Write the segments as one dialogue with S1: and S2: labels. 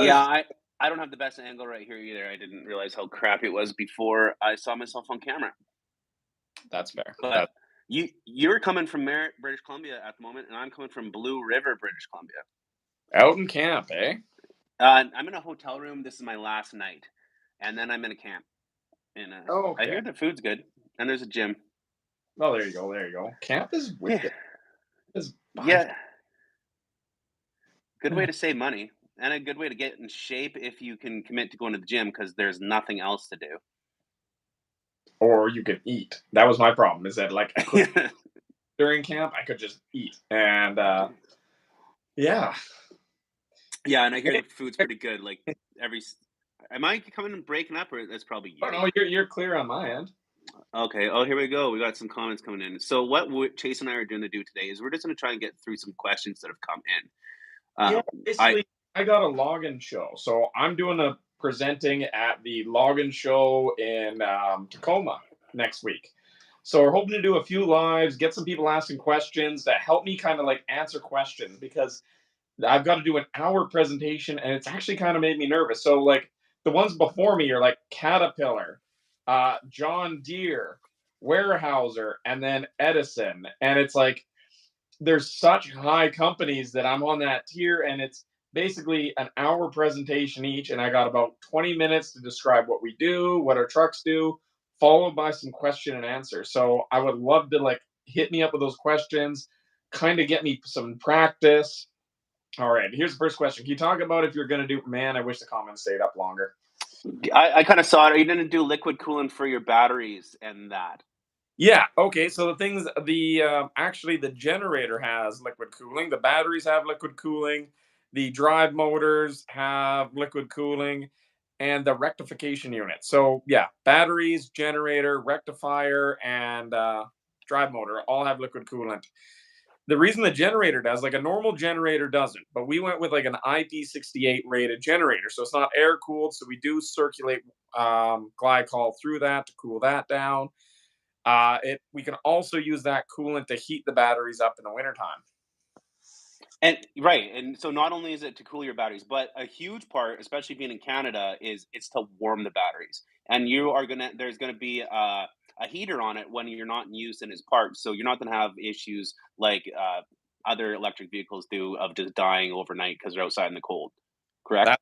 S1: Yeah, I don't have the best angle right here either. I didn't realize how crappy it was before I saw myself on camera.
S2: That's fair.
S1: But you're coming from Merritt, British Columbia at the moment, and I'm coming from Blue River, British Columbia.
S2: Out in camp, eh?
S1: I'm in a hotel room. This is my last night, and then I'm in a camp. And I
S2: Okay.
S1: hear the food's good, and there's a gym.
S2: Well, there you go. There you go. Camp is
S1: Yeah,
S2: wicked. Is by
S1: yeah, good way to save money, and a good way to get in shape if you can commit to going to the gym because there's nothing else to do.
S2: or you can eat. That was my problem. Is that like I could during camp I could just eat, and yeah.
S1: Yeah, and I hear the food's pretty good. Like every, am I coming and breaking up, or that's probably
S2: Oh
S1: you?
S2: no, you're clear on my end.
S1: Okay. Oh, here we go. We got some comments coming in. So what Chase and I are going to do today is we're just going to try and get through some questions that have come in.
S2: Yeah,
S1: I
S2: basically, I got a login show, so I'm doing a presenting at the login show in Tacoma next week. So we're hoping to do a few lives, get some people asking questions that help me kind of like answer questions because I've got to do an hour presentation and it's actually kind of made me nervous. So like the ones before me are like Caterpillar, John Deere, Weyerhaeuser, and then Edison, and it's like there's such high companies that I'm on that tier, and it's basically an hour presentation each, and I got about 20 minutes to describe what we do, what our trucks do, followed by some question and answer. So I would love to like hit me up with those questions, kind of get me some practice. All right, here's the first question. Can you talk about if you're going to do, man, I wish the comments stayed up longer.
S1: I kind of saw it. Are you going to do liquid coolant for your batteries and that?
S2: Yeah. Okay. So the things, actually the generator has liquid cooling. The batteries have liquid cooling. The drive motors have liquid cooling, and the rectification unit. So yeah, batteries, generator, rectifier, and drive motor all have liquid coolant. The reason the generator does, like a normal generator doesn't, but we went with like an IP68 rated generator, so it's not air cooled. So we do circulate glycol through that to cool that down. It we can also use that coolant to heat the batteries up in the wintertime.
S1: And right, and so not only is it to cool your batteries, but a huge part, especially being in Canada, is it's to warm the batteries. And you are gonna there's gonna be a heater on it when you're not in use and it's parked, so you're not gonna have issues like other electric vehicles do of just dying overnight because they're outside in the cold. Correct?
S2: That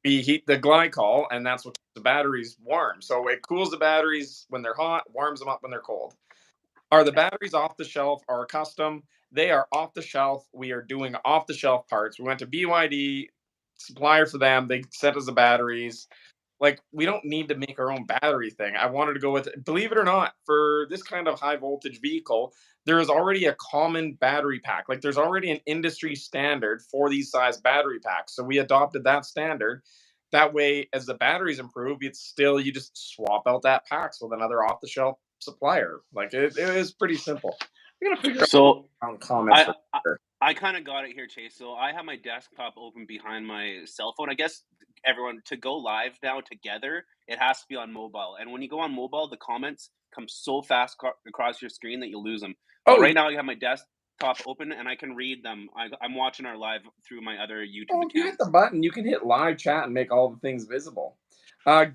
S2: we heat the glycol, and that's what keeps the batteries warm. So it cools the batteries when they're hot, warms them up when they're cold. Are the batteries off the shelf or custom? They are off the shelf. We are doing off the shelf parts. We went to BYD, supplier for them. They sent us the batteries. Like we don't need to make our own battery thing. I wanted to go with, believe it or not, for this kind of high voltage vehicle, there is already a common battery pack. Like there's already an industry standard for these size battery packs. So we adopted that standard. That way, as the batteries improve, it's still you just swap out that packs with another off the shelf supplier. Like it is pretty simple. I'm gonna figure
S1: So
S2: out comments
S1: I
S2: for
S1: I,
S2: sure.
S1: I kind of got it here, Chase. So I have my desktop open behind my cell phone. I guess everyone to go live now together, it has to be on mobile. And when you go on mobile, the comments come so fast across your screen that you lose them. But
S2: Oh,
S1: right now, I have my desktop open and I can read them. I'm watching our live through my other YouTube
S2: oh, you
S1: account.
S2: hit the button. You can hit live chat and make all the things visible.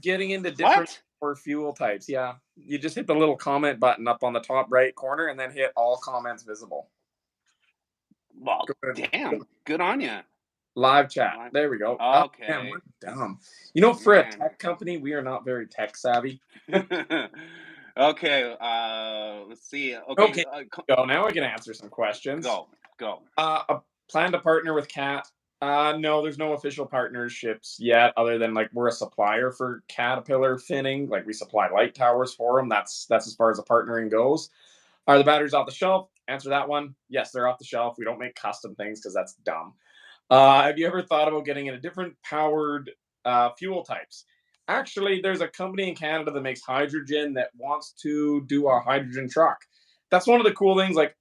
S2: Getting into different
S1: What?
S2: or fuel types. Yeah, you just hit the little comment button up on the top right corner, and then hit all comments visible.
S1: Well,
S2: Go ahead.
S1: damn. Good on you.
S2: Live chat. There we go. Oh man, we're
S1: Okay,
S2: dumb. You know, for a
S1: man.
S2: tech company, we are not very tech savvy.
S1: Okay. Let's see. Okay.
S2: Okay, go. Now I can answer some questions.
S1: Go. Go.
S2: A plan to partner with Cat. No, there's no official partnerships yet, other than like we're a supplier for Caterpillar finning. Like we supply light towers for them. That's as far as the partnering goes. Are the batteries off the shelf? Answer that one. Yes, they're off the shelf. We don't make custom things because that's dumb. Have you ever thought about getting into different powered fuel types? Actually, there's a company in Canada that makes hydrogen that wants to do a hydrogen truck. That's one of the cool things. Like,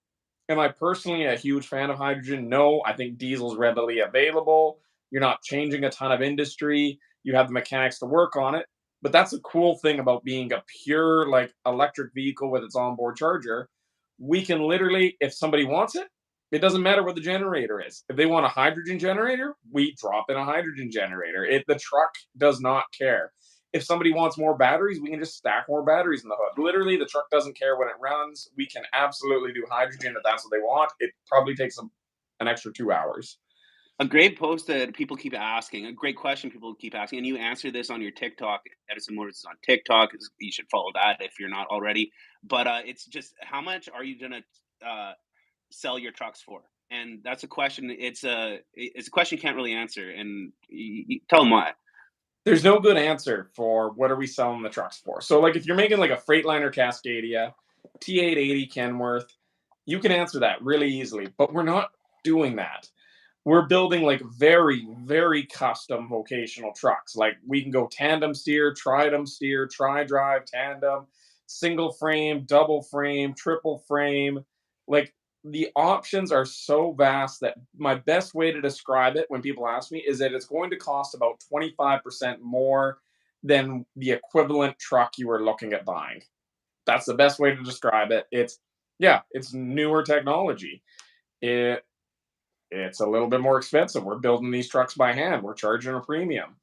S2: am I personally a huge fan of hydrogen? No, I think diesel's readily available. You're not changing a ton of industry. You have the mechanics to work on it. But that's a cool thing about being a pure like electric vehicle with its onboard charger. We can literally, if somebody wants it, It doesn't matter what the generator is. If they want a hydrogen generator, we drop in a hydrogen generator. The truck does not care. If somebody wants more batteries, we can just stack more batteries in the hood. Literally, the truck doesn't care when it runs. We can absolutely do hydrogen if that's what they want. It probably takes them an extra 2 hours.
S1: A great post that people keep asking, a great question people keep asking, and you answer this on your TikTok. Edison Motors is on TikTok. You should follow that if you're not already. But it's just how much are you gonna sell your trucks for? And that's a question. It's a question you can't really answer. And tell them why.
S2: There's no good answer for what are we selling the trucks for. So, like, if you're making like a Freightliner Cascadia, T880 Kenworth, you can answer that really easily. But we're not doing that. We're building like very, very custom vocational trucks. Like we can go tandem steer, tri drive, tandem, single frame, double frame, triple frame. Like the options are so vast that my best way to describe it when people ask me is that it's going to cost about 25% more than the equivalent truck you were looking at buying. That's the best way to describe it. Yeah, it's newer technology. It it's a little bit more expensive. We're building these trucks by hand. We're charging a premium.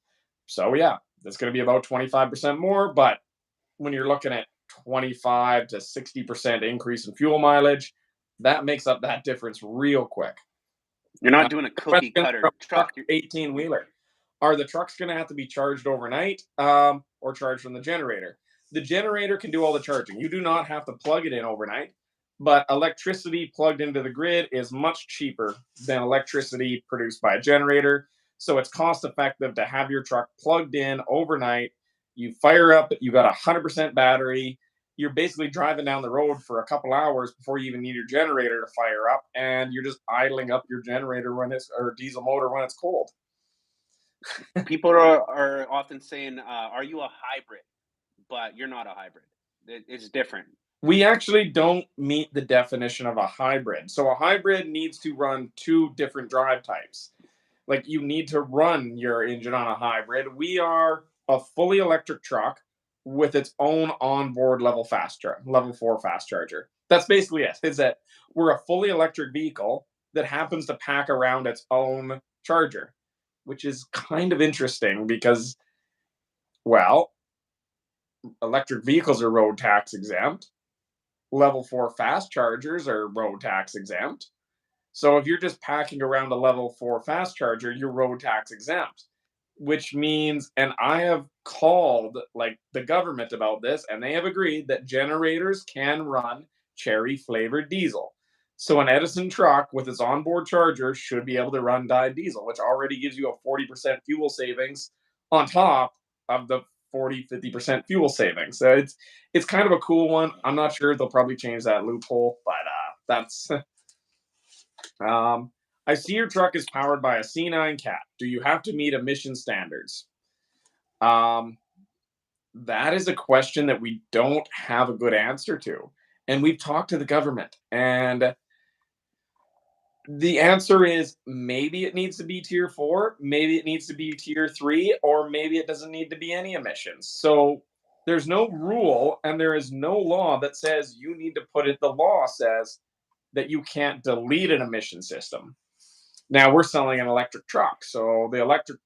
S2: So yeah, it's going to be about 25% more, but when you're looking at 25 to 60% increase in fuel mileage, that makes up that difference real quick.
S1: You're not doing a cookie
S2: Question from
S1: cutter truck.
S2: truck 18 wheeler. Are the trucks going to have to be charged overnight or charged from the generator? The generator can do all the charging. You do not have to plug it in overnight, but electricity plugged into the grid is much cheaper than electricity produced by a generator. So it's cost effective to have your truck plugged in overnight. You fire up, you got 100% battery. You're basically driving down the road for a couple hours before you even need your generator to fire up, and you're just idling up your generator when it's or diesel motor when it's cold.
S1: People are often saying, "Are you a hybrid?" But you're not a hybrid. It's different.
S2: We actually don't meet the definition of a hybrid. So a hybrid needs to run two different drive types. Like you need to run your engine on a hybrid. We are a fully electric truck with its own onboard level 4 fast charger. That's basically it. Is that we're a fully electric vehicle that happens to pack around its own charger, which is kind of interesting because, well, electric vehicles are road tax exempt. Level 4 fast chargers are road tax exempt. So if you're just packing around a level 4 fast charger, you're road tax exempt, which means, and I have called like the government about this, and they have agreed that generators can run cherry flavored diesel. So an Edison truck with its onboard charger should be able to run dyed diesel, which already gives you a 40% fuel savings on top of the 40-50% fuel savings. So it's kind of a cool one. I'm not sure they'll probably change that loophole, but that's I see your truck is powered by a C9 cat. Do you have to meet emission standards? Um, that is a question that we don't have a good answer to. And we've talked to the government, and the answer is maybe it needs to be tier 4, maybe it needs to be tier 3, or maybe it doesn't need to be any emissions. So there's no rule and there is no law that says you need to put it. The law says that you can't delete an emission system. Now we're selling an electric truck, so the electric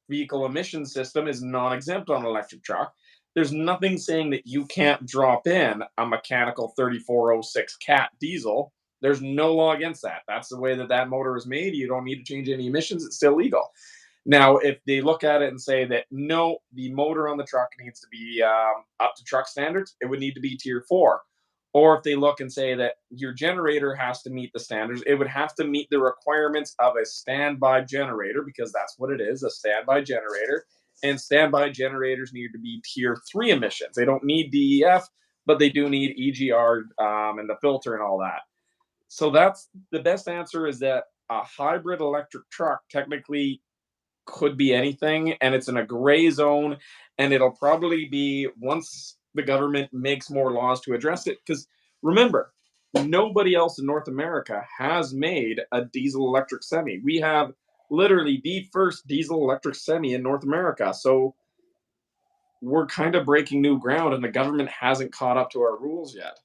S2: vehicle emission system is non-exempt on an electric truck. There's nothing saying that you can't drop in a mechanical 3406 cat diesel. There's no law against that. That's the way that that motor is made. You don't need to change any emissions. It's still legal. Now, if they look at it and say that no, the motor on the truck needs to be up to truck standards, it would need to be tier 4. Or if they look and say that your generator has to meet the standards, it would have to meet the requirements of a standby generator, because that's what it is, a standby generator. And standby generators need to be tier 3 emissions. They don't need DEF, but they do need EGR and the filter and all that. So that's the best answer, is that a hybrid electric truck technically could be anything, and it's in a gray zone, and it'll probably be once the government makes more laws to address it. Because remember, nobody else in North America has made a diesel electric semi. We have literally the first diesel electric semi in North America. So we're kind of breaking new ground, and the government hasn't caught up to our rules yet.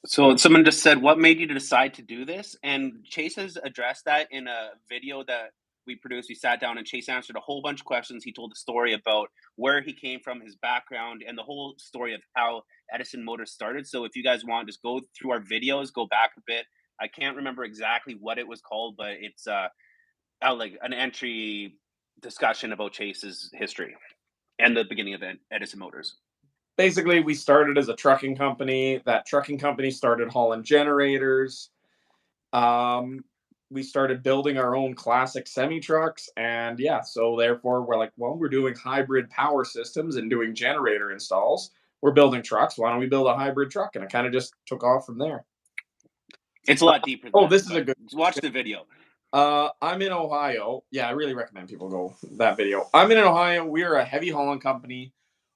S1: So someone just said, "What made you decide to do this?" And Chase has addressed that in a video that we produced. We sat down and Chase answered a whole bunch of questions. He told the story about where he came from, his background, and the whole story of how Edison Motors started. So if you guys want, just go through our videos, go back a bit. I can't remember exactly what it was called, but it's like an entry discussion about Chase's history and the beginning of Edison Motors.
S2: Basically, we started as a trucking company. That trucking company started hauling generators. Um, we started building our own classic semi trucks, and yeah, so therefore we're like, well, we're doing hybrid power systems and doing generator installs. We're building trucks. Why don't we build a hybrid truck? And it kind of just took off from there.
S1: It's a lot deeper than
S2: Oh,
S1: that,
S2: this is a
S1: but
S2: good
S1: watch
S2: question.
S1: the video.
S2: I'm in Ohio. Yeah, I really recommend people go that video. I'm in Ohio. We are a heavy hauling company.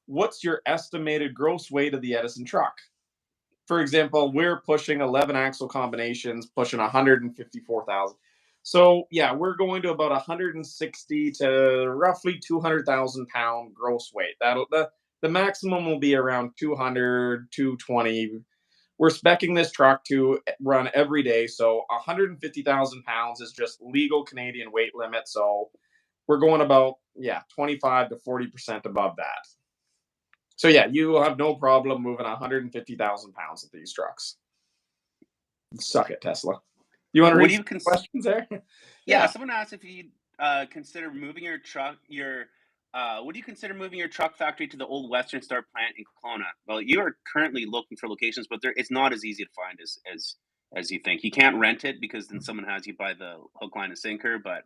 S2: What's your estimated gross weight of the Edison truck? For example, we're pushing 11 axle combinations, pushing 154,000. So yeah, we're going to about 160 to roughly 200,000 pound gross weight. The maximum will be around 200, 220. We're specing this truck to run every day, so 150,000 pounds is just legal Canadian weight limit. So we're going about 25 to 40% above that. So yeah, you will have no problem moving 150,000 pounds with these trucks. Suck it, Tesla. You want to
S1: What
S2: read
S1: do
S2: some
S1: you cons-
S2: questions there?
S1: Yeah,
S2: Yeah.
S1: someone asked if you consider moving your truck. Your would you consider moving your truck factory to the old Western Star plant in Kelowna? Well, you are currently looking for locations, but it's not as easy to find as you think. You can't rent it because then someone has you by the hook, line, and sinker. But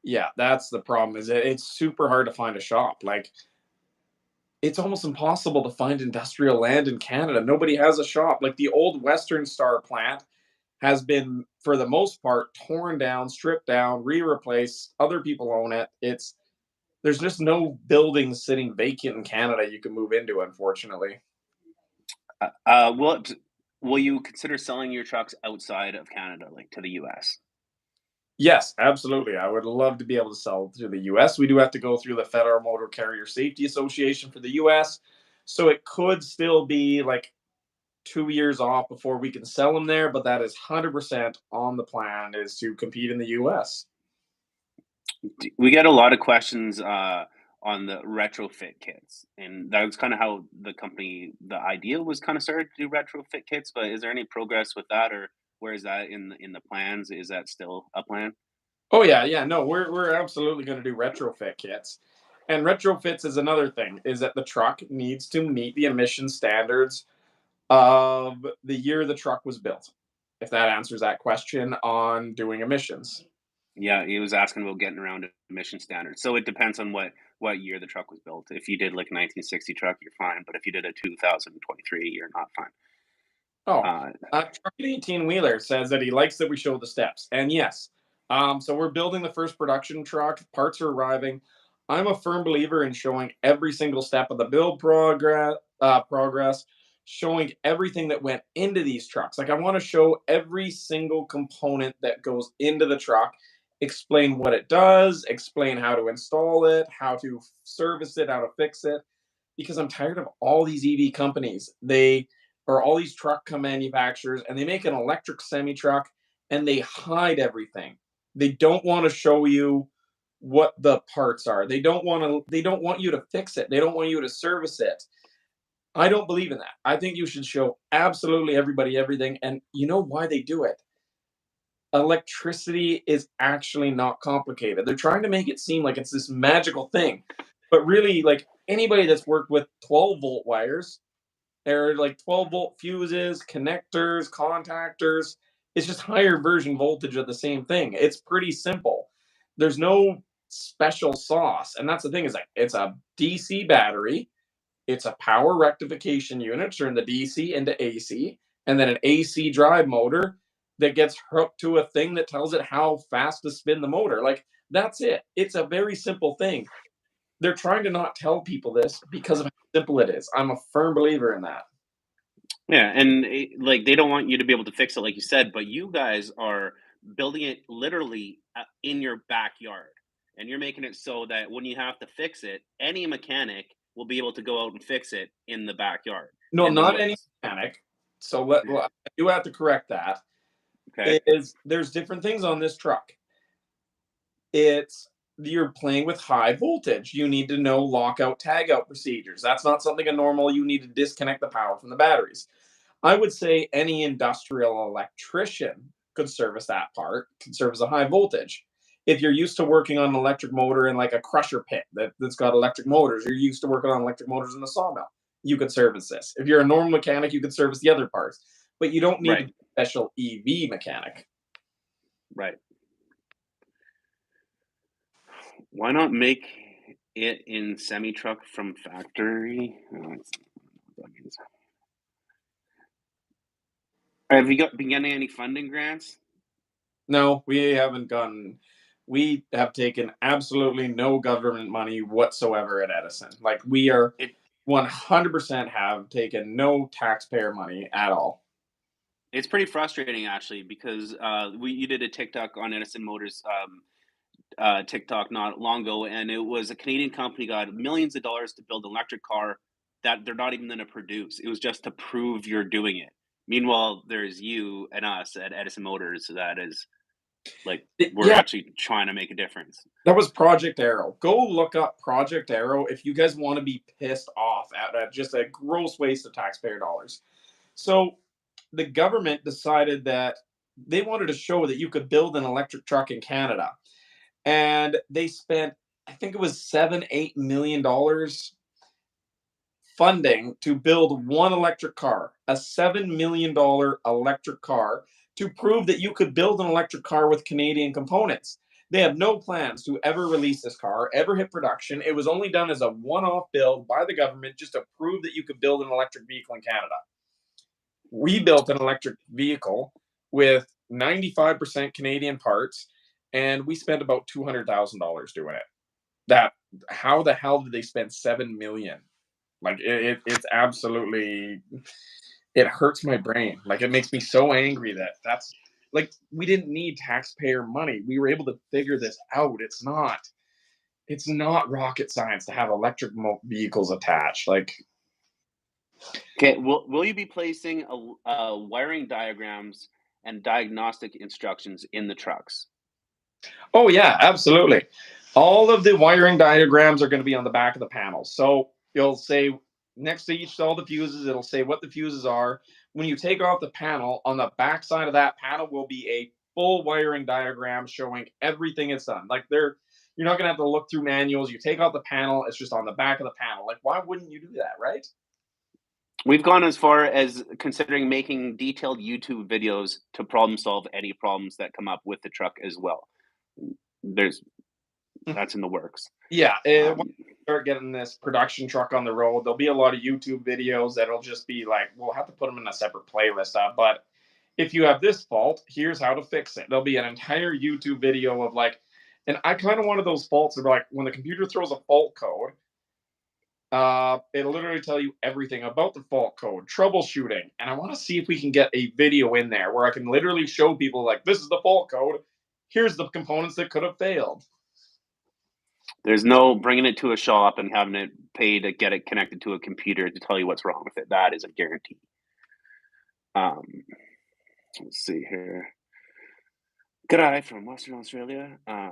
S2: Yeah, that's the problem. Is it's super hard to find a shop. Like it's almost impossible to find industrial land in Canada. Nobody has a shop. Like the old Western Star plant has been, for the most part, torn down, stripped down, re-replaced. Other people own it. It's There's just no buildings sitting vacant in Canada you can move into, unfortunately.
S1: what will you consider selling your trucks outside of Canada, like to the U.S.?
S2: Yes, absolutely. I would love to be able to sell to the US. We do have to go through the Federal Motor Carrier Safety Association for the US. So it could still be like 2 years off before we can sell them there, but that is 100% on the plan is to compete in the US.
S1: We get a lot of questions on the retrofit kits, and that was kind of how the idea was kind of started to do retrofit kits. But is there any progress with that, or where is that in the plans? Is that still a plan?
S2: Oh yeah, yeah. No, we're absolutely going to do retrofit kits. And retrofits is another thing is that the truck needs to meet the emission standards of the year the truck was built. If that answers that question on doing emissions.
S1: Yeah, he was asking about getting around emission standards. So it depends on what year the truck was built. If you did like a 1960 truck, you're fine. But if you did a 2023, you're not fine.
S2: Oh,
S1: Uh,
S2: Trucking 18 Wheeler says that he likes that we show the steps. And yes, so we're building the first production truck, parts are arriving. I'm a firm believer in showing every single step of the build progress, showing everything that went into these trucks. Like I want to show every single component that goes into the truck, explain what it does, explain how to install it, how to service it, how to fix it, because I'm tired of all these EV companies. They or all these truck manufacturers, and they make an electric semi truck and they hide everything. They don't want to show you what the parts are. They don't want you to fix it. They don't want you to service it. I don't believe in that. I think you should show absolutely everybody everything. And you know why they do it? Electricity is actually not complicated. They're trying to make it seem like it's this magical thing. But really, like anybody that's worked with 12-volt wires, they're like 12-volt fuses, connectors, contactors. It's just higher version voltage of the same thing. It's pretty simple. There's no special sauce. And that's the thing is like it's a DC battery, it's a power rectification unit, turn the DC into AC, and then an AC drive motor that gets hooked to a thing that tells it how fast to spin the motor. Like that's it. It's a very simple thing. They're trying to not tell people this because of how simple it is. I'm a firm believer in that.
S1: Yeah, and like they don't want you to be able to fix it, like you said, but you guys are building it literally in your backyard, and you're making it so that when you have to fix it, any mechanic will be able to go out and fix it in the backyard
S2: No,
S1: in the
S2: not any
S1: woods.
S2: mechanic. So I do have to correct that.
S1: Okay.
S2: There's different things on this truck. It's You're playing with high voltage. You need to know lockout tagout procedures. That's not something a normal. You need to disconnect the power from the batteries. I would say any industrial electrician could service that part, could service a high voltage. If you're used to working on an electric motor in like a crusher pit that's got electric motors, you're used to working on electric motors in a sawmill, you could service this. If you're a normal mechanic, you could service the other parts, but you don't need to
S1: Right.
S2: be a special EV mechanic.
S1: Right. Why not make it in semi truck from factory? That means. Have you been getting any funding grants?
S2: No, we haven't gotten. We have taken absolutely no government money whatsoever at Edison. Like we are
S1: It
S2: 100% have taken no taxpayer money at all.
S1: it's pretty frustrating actually because you did a TikTok on Edison Motors TikTok not long ago, and it was a Canadian company got millions of dollars to build an electric car that they're not even going to produce. It was just to prove you're doing it. Meanwhile, there's you and us at Edison Motors that is like we're
S2: Yeah,
S1: actually trying to make a difference.
S2: that was Project Arrow. Go look up Project Arrow if you guys want to be pissed off at just a gross waste of taxpayer dollars. So the government decided that they wanted to show that you could build an electric truck in Canada, and they spent, I think it was $7-8 million funding to build one electric car, a $7 million electric car, to prove that you could build an electric car with Canadian components. They have no plans to ever release this car, ever hit production. It was only done as a one off build by the government just to prove that you could build an electric vehicle in Canada. We built an electric vehicle with 95% Canadian parts, and we spent about $200,000 doing it. That How the hell did they spend 7 million? Like it's absolutely, it hurts my brain. Like it makes me so angry that that's like we didn't need taxpayer money. We were able to figure this out. It's not rocket science to have electric vehicles attached. Like,
S1: Okay, will you be placing wiring diagrams and diagnostic instructions in the trucks?
S2: oh yeah, absolutely. All of the wiring diagrams are going to be on the back of the panel. So you'll say next to each all the fuses, it'll say what the fuses are. When you take off the panel, on the back side of that panel will be a full wiring diagram showing everything it's done. Like you're not going to have to look through manuals. You take out the panel, it's just on the back of the panel. Like, why wouldn't you do that, right?
S1: We've gone as far as considering making detailed YouTube videos to problem solve any problems that come up with the truck as well. There's That's in the works.
S2: Yeah, once
S1: Um,
S2: we start getting this production truck on the road, there'll be a lot of YouTube videos that'll just be like, we'll have to put them in a separate playlist. But if you have this fault, here's how to fix it. There'll be an entire YouTube video of like, and I kind of wanted those faults of like when the computer throws a fault code, it'll literally tell you everything about the fault code, troubleshooting, and I want to see if we can get a video in there where I can literally show people like, this is the fault code. Here's the components that could have failed.
S1: there's no bringing it to a shop and having it pay to get it connected to a computer to tell you what's wrong with it. That is a guarantee. Um, let's see here. G'day from Western Australia. Uh,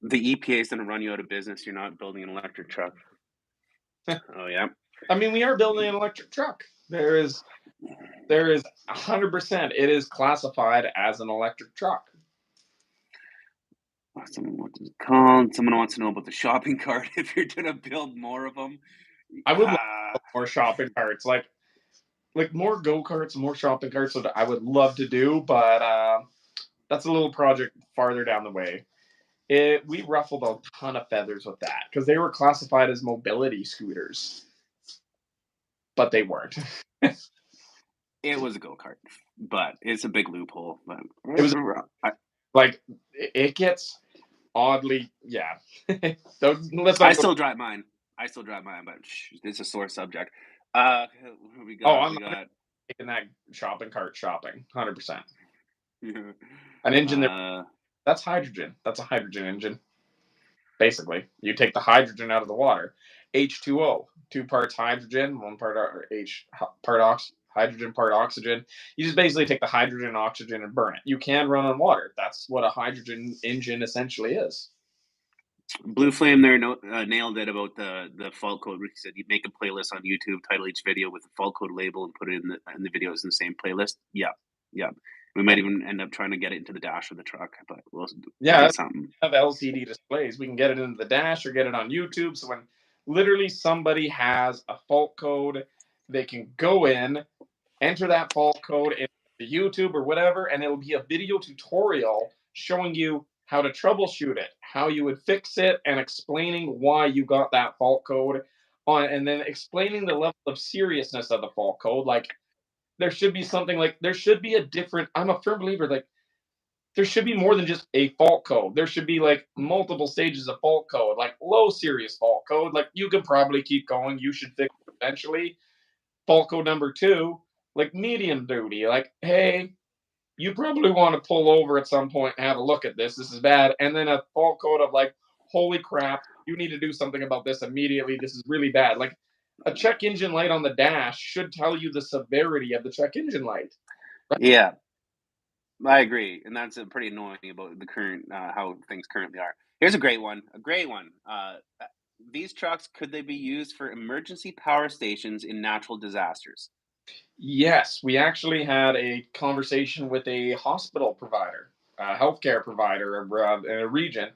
S1: the EPA is going to run you out of business. You're not building an electric truck. Oh yeah.
S2: I mean, we are building an electric truck. There is 100%. It is classified as an electric truck.
S1: Someone wants to call. Someone wants to know about the shopping cart. If you're going to build more of them,
S2: I would love
S1: uh,
S2: more shopping carts, like more go karts, more shopping carts. That I would love to do, but that's a little project farther down the way. We ruffled a ton of feathers with that because they were classified as mobility scooters, but they weren't.
S1: it was a go kart, but it's a big loophole. But
S2: It was
S1: I,
S2: like it gets oddly, yeah. Let's
S1: I
S2: not go.
S1: still drive mine. But it's a sore subject. Who we
S2: Oh,
S1: got?
S2: I'm
S1: We
S2: not
S1: got.
S2: taking that shopping cart shopping. 100%. An engine there.
S1: uh,
S2: That's hydrogen. That's a hydrogen engine. Basically, you take the hydrogen out of the water. H2O, two parts hydrogen, one part hydrogen, part oxygen. You just basically take the hydrogen and oxygen and burn it. You can run on water. That's what a hydrogen engine essentially is.
S1: Blue Flame there nailed it about the fault code. He said you make a playlist on YouTube, title each video with the fault code label, and put it in the videos in the same playlist. Yeah, yeah. We might even end up trying to get it into the dash of the truck, but we'll
S2: Yeah,
S1: do something.
S2: have LCD displays. We can get it into the dash or get it on YouTube. So when literally somebody has a fault code, they can go in, enter that fault code in YouTube or whatever, and it'll be a video tutorial showing you how to troubleshoot it, how you would fix it, and explaining why you got that fault code on, and then explaining the level of seriousness of the fault code. Like there should be something like there should be a different. I'm a firm believer like there should be more than just a fault code. There should be like multiple stages of fault code, like low serious fault code. Like you could probably keep going. You should fix it eventually. Fault code number two, like medium duty. Like, hey, you probably want to pull over at some point and have a look at this. This is bad. And then a fault code of like, holy crap, you need to do something about this immediately. This is really bad. Like a check engine light on the dash should tell you the severity of the check engine light. Right?
S1: Yeah, I agree, and that's pretty annoying about the current how things currently are. Here's a great one. A great one. These trucks, could they be used for emergency power stations in natural disasters?
S2: Yes, we actually had a conversation with a hospital provider, a healthcare provider in a region,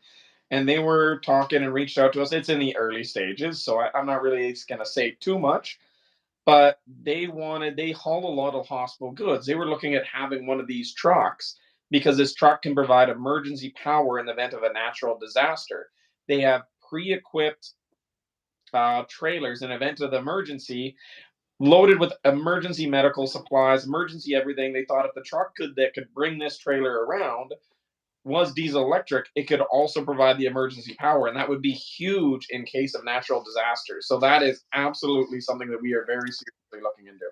S2: and they were talking and reached out to us. It's in the early stages, so I'm not really going to say too much, but they haul a lot of hospital goods. They were looking at having one of these trucks because this truck can provide emergency power in the event of a natural disaster. They have pre-equipped trailers in event of the emergency, loaded with emergency medical supplies, emergency everything. They thought if the truck that could bring this trailer around was diesel electric, it could also provide the emergency power, and that would be huge in case of natural disasters. So that is absolutely something that we are very seriously looking into.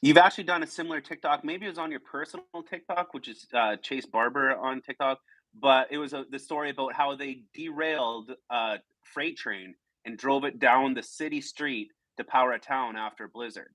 S1: You've actually done a similar TikTok. Maybe it was on your personal TikTok, which is Chase Barber on TikTok. But it was the story about how they derailed a freight train and drove it down the city street to power a town after a blizzard.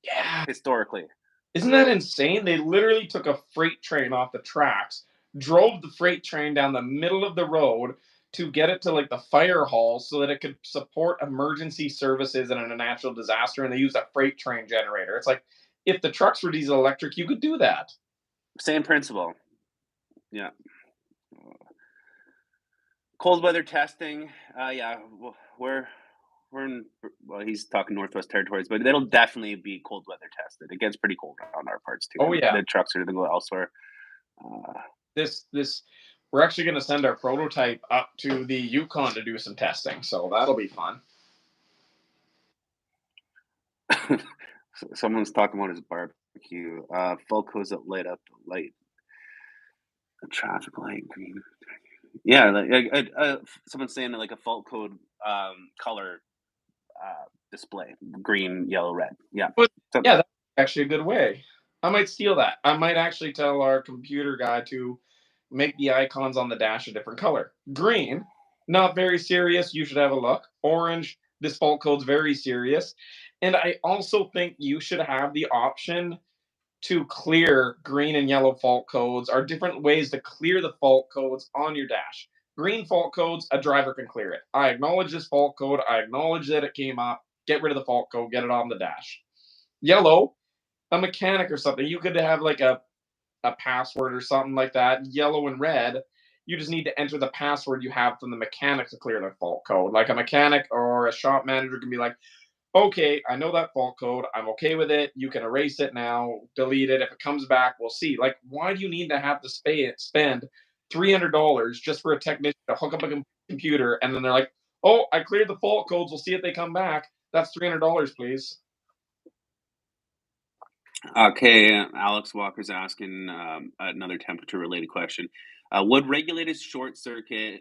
S2: Yeah,
S1: Historically,
S2: isn't that insane? They literally took a freight train off the tracks, drove the freight train down the middle of the road to get it to like the fire hall so that it could support emergency services in a natural disaster. And they used a freight train generator. It's like if the trucks were diesel electric, you could do that.
S1: same principle. Yeah. Cold weather testing. Yeah, we're in. Well, he's talking Northwest Territories, but it'll definitely be cold weather tested. It gets pretty cold on our parts too,
S2: Oh
S1: and
S2: yeah,
S1: the trucks are going to go elsewhere. Uh,
S2: this we're actually going to send our prototype up to the Yukon to do some testing, so that'll be fun.
S1: Someone's talking about his barbecue. Falco's that light up the light, the traffic light green. Yeah, someone's saying like a fault code color display: green, yellow, red. Yeah.
S2: But
S1: So,
S2: yeah, that's actually a good way. I might steal that. I might actually tell our computer guy to make the icons on the dash a different color. Green, not very serious. You should have a look. Orange, this fault code's very serious. And I also think you should have the option to clear green and yellow fault codes are different ways to clear the fault codes on your dash. Green fault codes, a driver can clear it. I acknowledge this fault code. I acknowledge that it came up. Get rid of the fault code. Get it on the dash. Yellow, a mechanic or something. You could have like a password or something like that. Yellow and red, you just need to enter the password you have from the mechanic to clear the fault code. Like a mechanic or a shop manager can be like, okay, I know that fault code. I'm okay with it. You can erase it now, delete it. If it comes back, we'll see. Like, why do you need to have to spend $300 just for a technician to hook up a computer and then they're like, oh, I cleared the fault codes. We'll see if they come back. That's $300, please.
S1: okay, Alex Walker's asking another temperature-related question. Would regulated short circuiting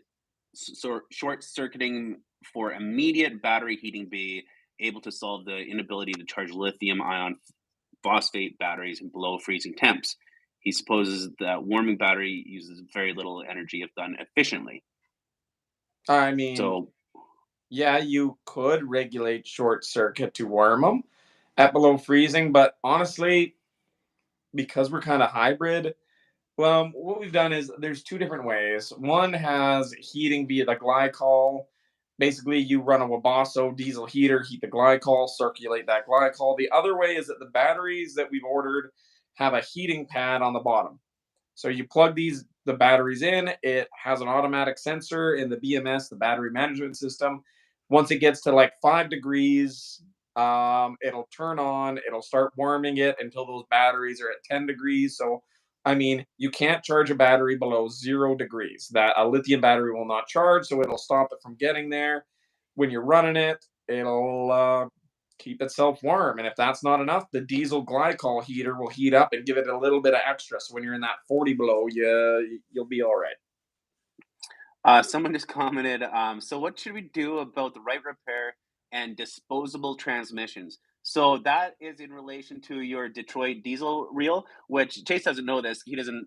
S1: for immediate battery heating be able to solve the inability to charge lithium ion phosphate batteries below freezing temps? He supposes that warming battery uses very little energy if done efficiently.
S2: I mean,
S1: So,
S2: Yeah, you could regulate short circuit to warm them at below freezing, but honestly, because we're kind of hybrid, well, what we've done is there's two different ways. One has heating via the glycol. Basically, you run a Wabasso diesel heater, heat the glycol, circulate that glycol. The other way is that the batteries that we've ordered have a heating pad on the bottom. So you plug the batteries in, it has an automatic sensor in the BMS, the battery management system. Once it gets to like 5 degrees, it'll turn on, it'll start warming it until those batteries are at 10 degrees. So, I mean, you can't charge a battery below 0 degrees. That a lithium battery will not charge, so it'll stop it from getting there. When you're running it, it'll keep itself warm. And if that's not enough, the diesel glycol heater will heat up and give it a little bit of extra. So when you're in that 40 below, you'll be all right.
S1: Someone just commented, so what should we do about the right repair and disposable transmissions? So that is in relation to your Detroit diesel reel, which Chase doesn't know this. He doesn't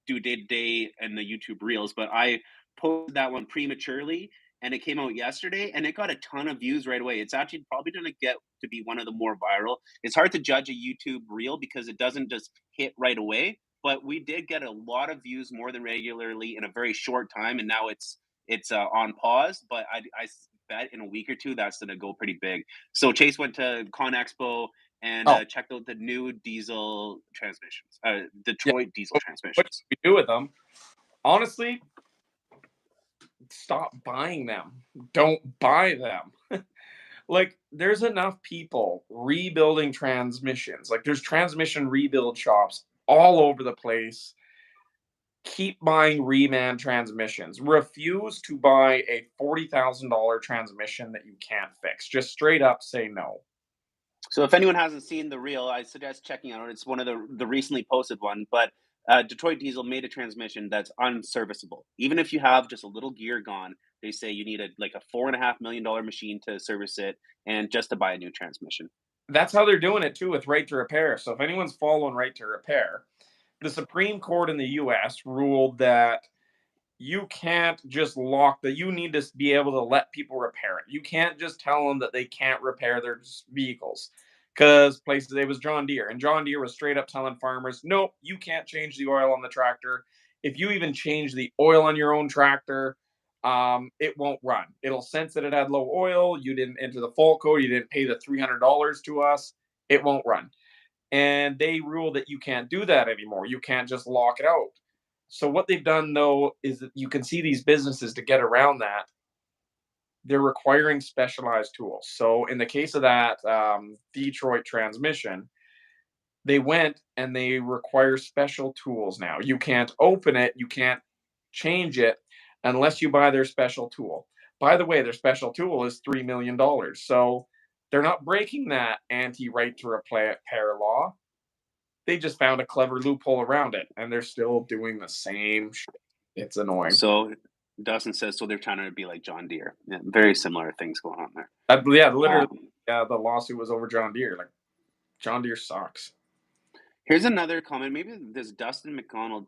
S1: do day to day in the YouTube reels, but I posted that one prematurely and it came out yesterday and it got a ton of views right away. It's actually probably going to get to be one of the more viral. It's hard to judge a YouTube reel because it doesn't just hit right away, but we did get a lot of views more than regularly in a very short time, and now it's on pause. But bet in a week or two that's going to go pretty big. So Chase went to Con Expo and
S2: Oh,
S1: checked out the new diesel transmissions,
S2: yeah.
S1: Detroit diesel
S2: What
S1: transmissions.
S2: do we do with them? Honestly, stop buying them. Don't buy them. Like, there's enough people rebuilding transmissions. Like, there's transmission rebuild shops all over the place. Keep buying reman transmissions. Refuse to buy a $40,000 transmission that you can't fix. Just straight up say no.
S1: So if anyone hasn't seen the reel, I suggest checking out. It's one of the recently posted one, but Detroit Diesel made a transmission that's unserviceable. Even if you have just a little gear gone, they say you need a like a $4.5 million machine to service it and just to buy a new transmission.
S2: That's how they're doing it too with right to repair. So if anyone's following right to repair, the Supreme Court in the US ruled that you can't just lock that you need to be able to let people repair it. You can't just tell them that they can't repair their vehicles because places it was John Deere and John Deere was straight up telling farmers, nope, you can't change the oil on the tractor. If you even change the oil on your own tractor, it won't run. It'll sense that it had low oil. You didn't enter the fault code. You didn't pay the $300 to us. It won't run. And they rule that you can't do that anymore. You can't just lock it out. So what they've done though is that you can see these businesses to get around that, they're requiring specialized tools. So in the case of that Detroit transmission, they went and they require special tools now. You can't open it, you can't change it unless you buy their special tool. By the way, their special tool is $3 million. So they're not breaking that anti right to repair law. They just found a clever loophole around it, and they're still doing the same shit. It's annoying.
S1: So Dustin says so they're trying to be like John Deere. Yeah, very similar things going on there.
S2: Yeah, literally,
S1: Um,
S2: the lawsuit was over John Deere. Like, John Deere sucks.
S1: Here's another comment. Maybe this Dustin McDonald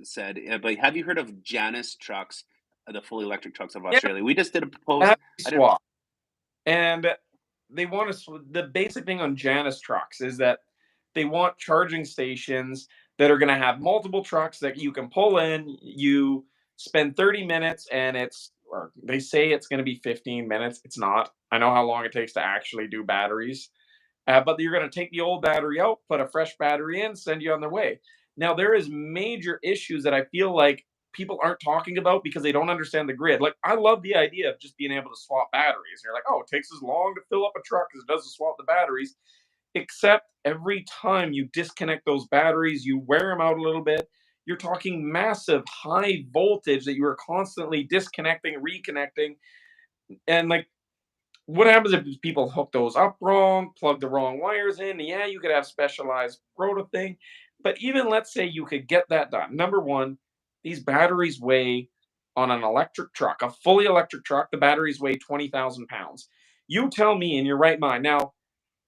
S1: said, but have you heard of Janus trucks, the fully electric trucks of
S2: Yeah,
S1: Australia? We just did a post.
S2: battery
S1: I did.
S2: swap. And they want the basic thing on Janus trucks is that they want charging stations that are going to have multiple trucks that you can pull in. You spend 30 minutes and or they say it's going to be 15 minutes. It's not. I know how long it takes to actually do batteries. But you're going to take the old battery out, put a fresh battery in, send you on their way. Now, there is major issues that I feel like people aren't talking about because they don't understand the grid. Like, I love the idea of just being able to swap batteries. You're like, oh, it takes as long to fill up a truck as it does to swap the batteries. Except every time you disconnect those batteries, you wear them out a little bit. You're talking massive high voltage that you are constantly disconnecting, reconnecting. And like, what happens if people hook those up wrong, plug the wrong wires in? Yeah, you could have specialized roto thing, but even let's say you could get that done. Number one, these batteries weigh on an electric truck, a fully electric truck, the batteries weigh 20,000 pounds. You tell me in your right mind. Now,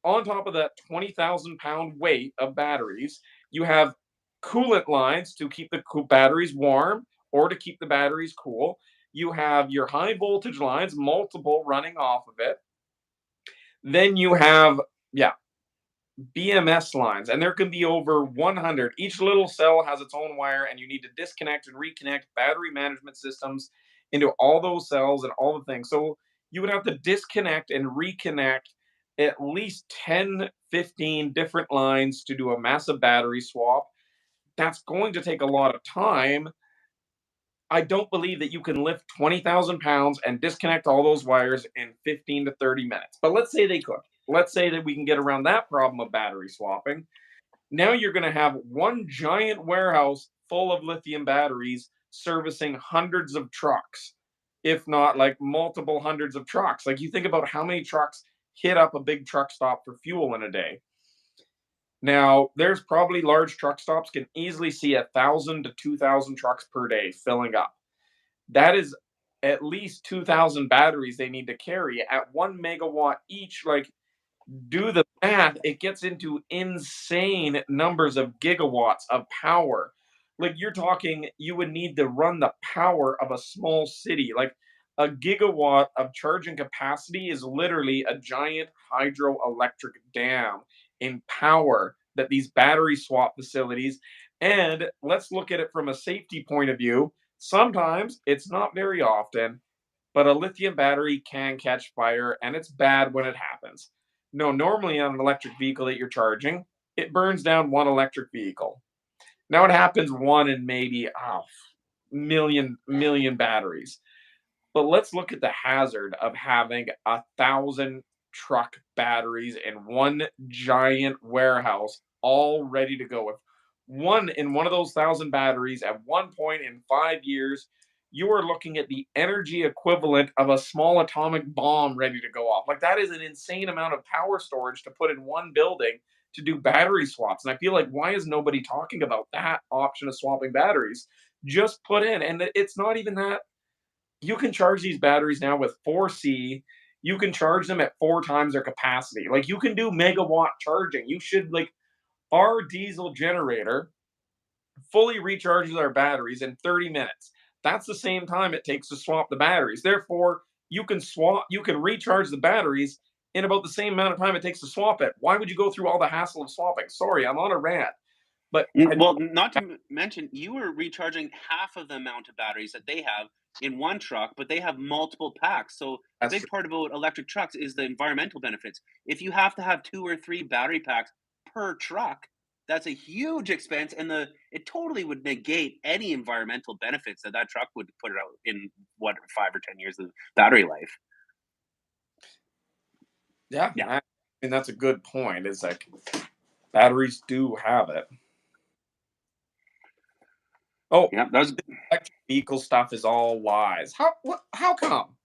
S2: on top of that 20,000 pound weight of batteries, you have coolant lines to keep the batteries warm or to keep the batteries cool. You have your high voltage lines, multiple running off of it. Then you have, yeah, BMS lines, and there can be over 100. Each little cell has its own wire, and you need to disconnect and reconnect battery management systems into all those cells and all the things. So you would have to disconnect and reconnect at least 10, 15 different lines to do a massive battery swap. That's going to take a lot of time. I don't believe that you can lift 20,000 pounds and disconnect all those wires in 15 to 30 minutes. But let's say they could. Let's say that we can get around that problem of battery swapping. Now you're going to have one giant warehouse full of lithium batteries servicing hundreds of trucks, if not like multiple hundreds of trucks. Like you think about how many trucks hit up a big truck stop for fuel in a day. Now, there's probably large truck stops can easily see 1,000 to 2,000 trucks per day filling up. That is at least 2,000 batteries they need to carry at 1 megawatt each. Like, do the math, it gets into insane numbers of gigawatts of power. Like you're talking, you would need to run the power of a small city. Like a gigawatt of charging capacity is literally a giant hydroelectric dam in power that these battery swap facilities. And let's look at it from a safety point of view. Sometimes it's not very often, but a lithium battery can catch fire and it's bad when it happens. No, normally on an electric vehicle that you're charging, it burns down one electric vehicle. Now it happens one in maybe million batteries. But let's look at the hazard of having 1,000 truck batteries in one giant warehouse, all ready to go. If one in one of those 1,000 batteries at one point in 5 years, you are looking at the energy equivalent of a small atomic bomb ready to go off. Like that is an insane amount of power storage to put in one building to do battery swaps. And I feel like why is nobody talking about that option of swapping batteries? Just put in, and it's not even that you can charge these batteries now with 4C. You can charge them at 4 times their capacity. Like you can do megawatt charging. You should like our diesel generator fully recharges our batteries in 30 minutes. That's the same time it takes to swap the batteries. Therefore, you can recharge the batteries in about the same amount of time it takes to swap it. Why would you go through all the hassle of swapping? Sorry, I'm on a rant, but
S1: Well, not to mention, you were recharging half of the amount of batteries that they have in one truck, but they have multiple packs. So a
S2: that's
S1: big
S2: true.
S1: part about electric trucks is the environmental benefits. If you have to have 2 or 3 battery packs per truck, that's a huge expense, and the it totally would negate any environmental benefits that that truck would put out in what 5 or 10 years of battery life.
S2: Yeah,
S1: Yeah,
S2: I mean that's a good point. It's like batteries do have it. Oh,
S1: yeah, that was.
S2: electric vehicle stuff is all lies. How come?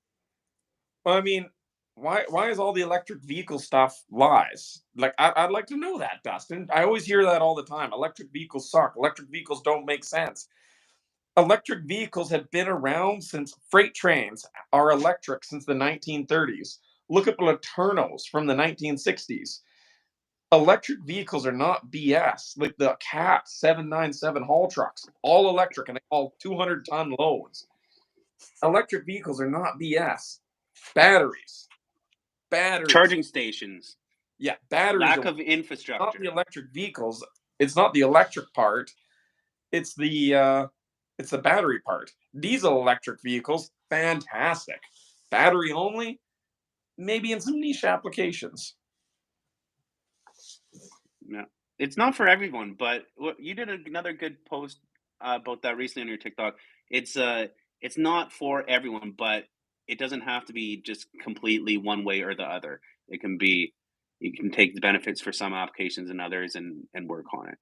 S2: Well, I mean, why is all the electric vehicle stuff lies? Like I'd like to know that, Dustin. I always hear that all the time. Electric vehicles suck. Electric vehicles don't make sense. Electric vehicles have been around since freight trains are electric since the 1930s. Look at Laternos from the 1960s. Electric vehicles are not BS. Like the Cat 797 haul trucks, all electric and they haul 200-ton loads. Electric vehicles are not BS. Batteries, batteries.
S1: Charging stations,
S2: Yeah, batteries
S1: lack
S2: are
S1: of
S2: not the
S1: infrastructure.
S2: electric vehicles. It's not the electric part. It's the battery part. Diesel electric vehicles, fantastic. Battery only, maybe in some niche applications.
S1: Yeah. It's not for everyone, but what you did another good post about that recently on your TikTok. It's it's not for everyone, but it doesn't have to be just completely one way or the other. It can be you can take the benefits for some applications and others and work on it.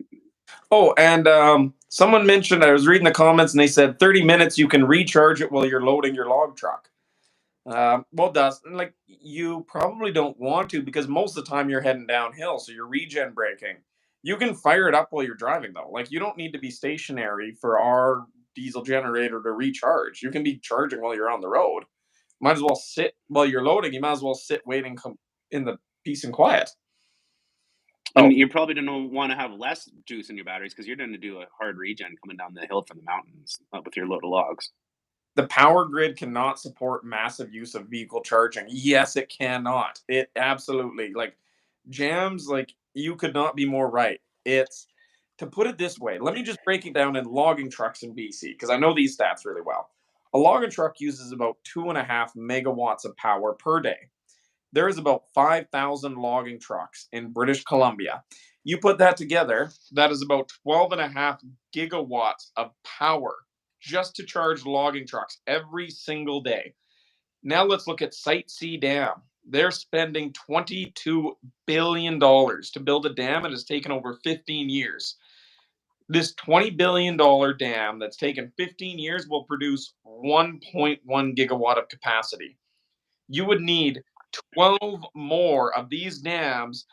S2: Oh, and someone mentioned, I was reading the comments and they said 30 minutes you can recharge it while you're loading your log truck. Well, Dustin, like you probably don't want to because most of the time you're heading downhill, so you're regen braking. You can fire it up while you're driving though. Like you don't need to be stationary for our diesel generator to recharge. You can be charging while you're on the road. Might as well sit while you're loading. You might as well sit waiting in the peace and quiet.
S1: And
S2: Oh,
S1: you're probably gonna want to have less juice in your batteries because you're going to do a hard regen coming down the hill from the mountains with your load of logs.
S2: The power grid cannot support massive use of vehicle charging. Yes, it cannot. It absolutely, like, jams, like, you could not be more right. It's To put it this way, let me just break it down in logging trucks in BC because I know these stats really well. A logging truck uses about 2.5 megawatts of power per day. There is about 5,000 logging trucks in British Columbia. You put that together, that is about 12.5 gigawatts of power just to charge logging trucks every single day. Now let's look at Site C Dam. They're spending $22 billion to build a dam. It has taken over 15 years. This $20 billion dam that's taken 15 years will produce 1.1 gigawatt of capacity. You would need 12 more of these dams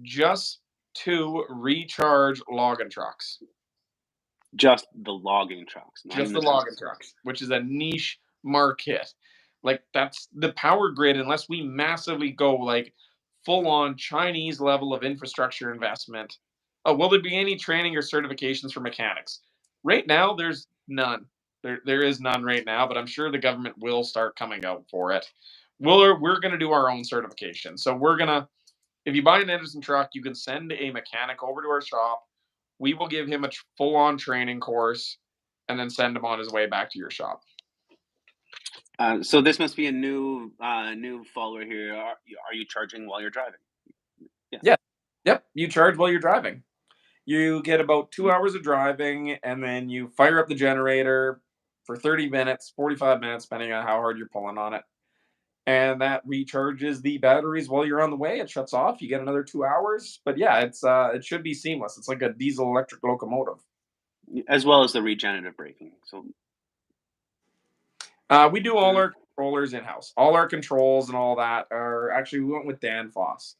S2: just to recharge logging trucks.
S1: Just the logging trucks, not
S2: Just
S1: even the
S2: the logging
S1: transit.
S2: trucks, which is a niche market. Like, that's the power grid, unless we massively go like full on Chinese level of infrastructure investment. Oh, will there be any training or certifications for mechanics? Right now, there's none. There is none right now, but I'm sure the government will start coming out for it. We're going to do our own certification. So we're going to, if you buy an Edison truck, you can send a mechanic over to our shop. We will give him a full on training course and then send him on his way back to your shop.
S1: So this must be a new follower here. Are you charging while you're driving? Yeah.
S2: Yeah. Yep. You charge while you're driving. You get about
S1: Mm.
S2: 2 hours of driving, and then you fire up the generator for 30 minutes, 45 minutes, depending on how hard you're pulling on it. And that recharges the batteries while you're on the way. It shuts off. You get another 2 hours. But yeah, it should be seamless. It's like a diesel electric locomotive.
S1: As well as the regenerative braking. So
S2: We do all
S1: uh,
S2: our controllers in house. All our controls and all that are actually, we went with Danfoss.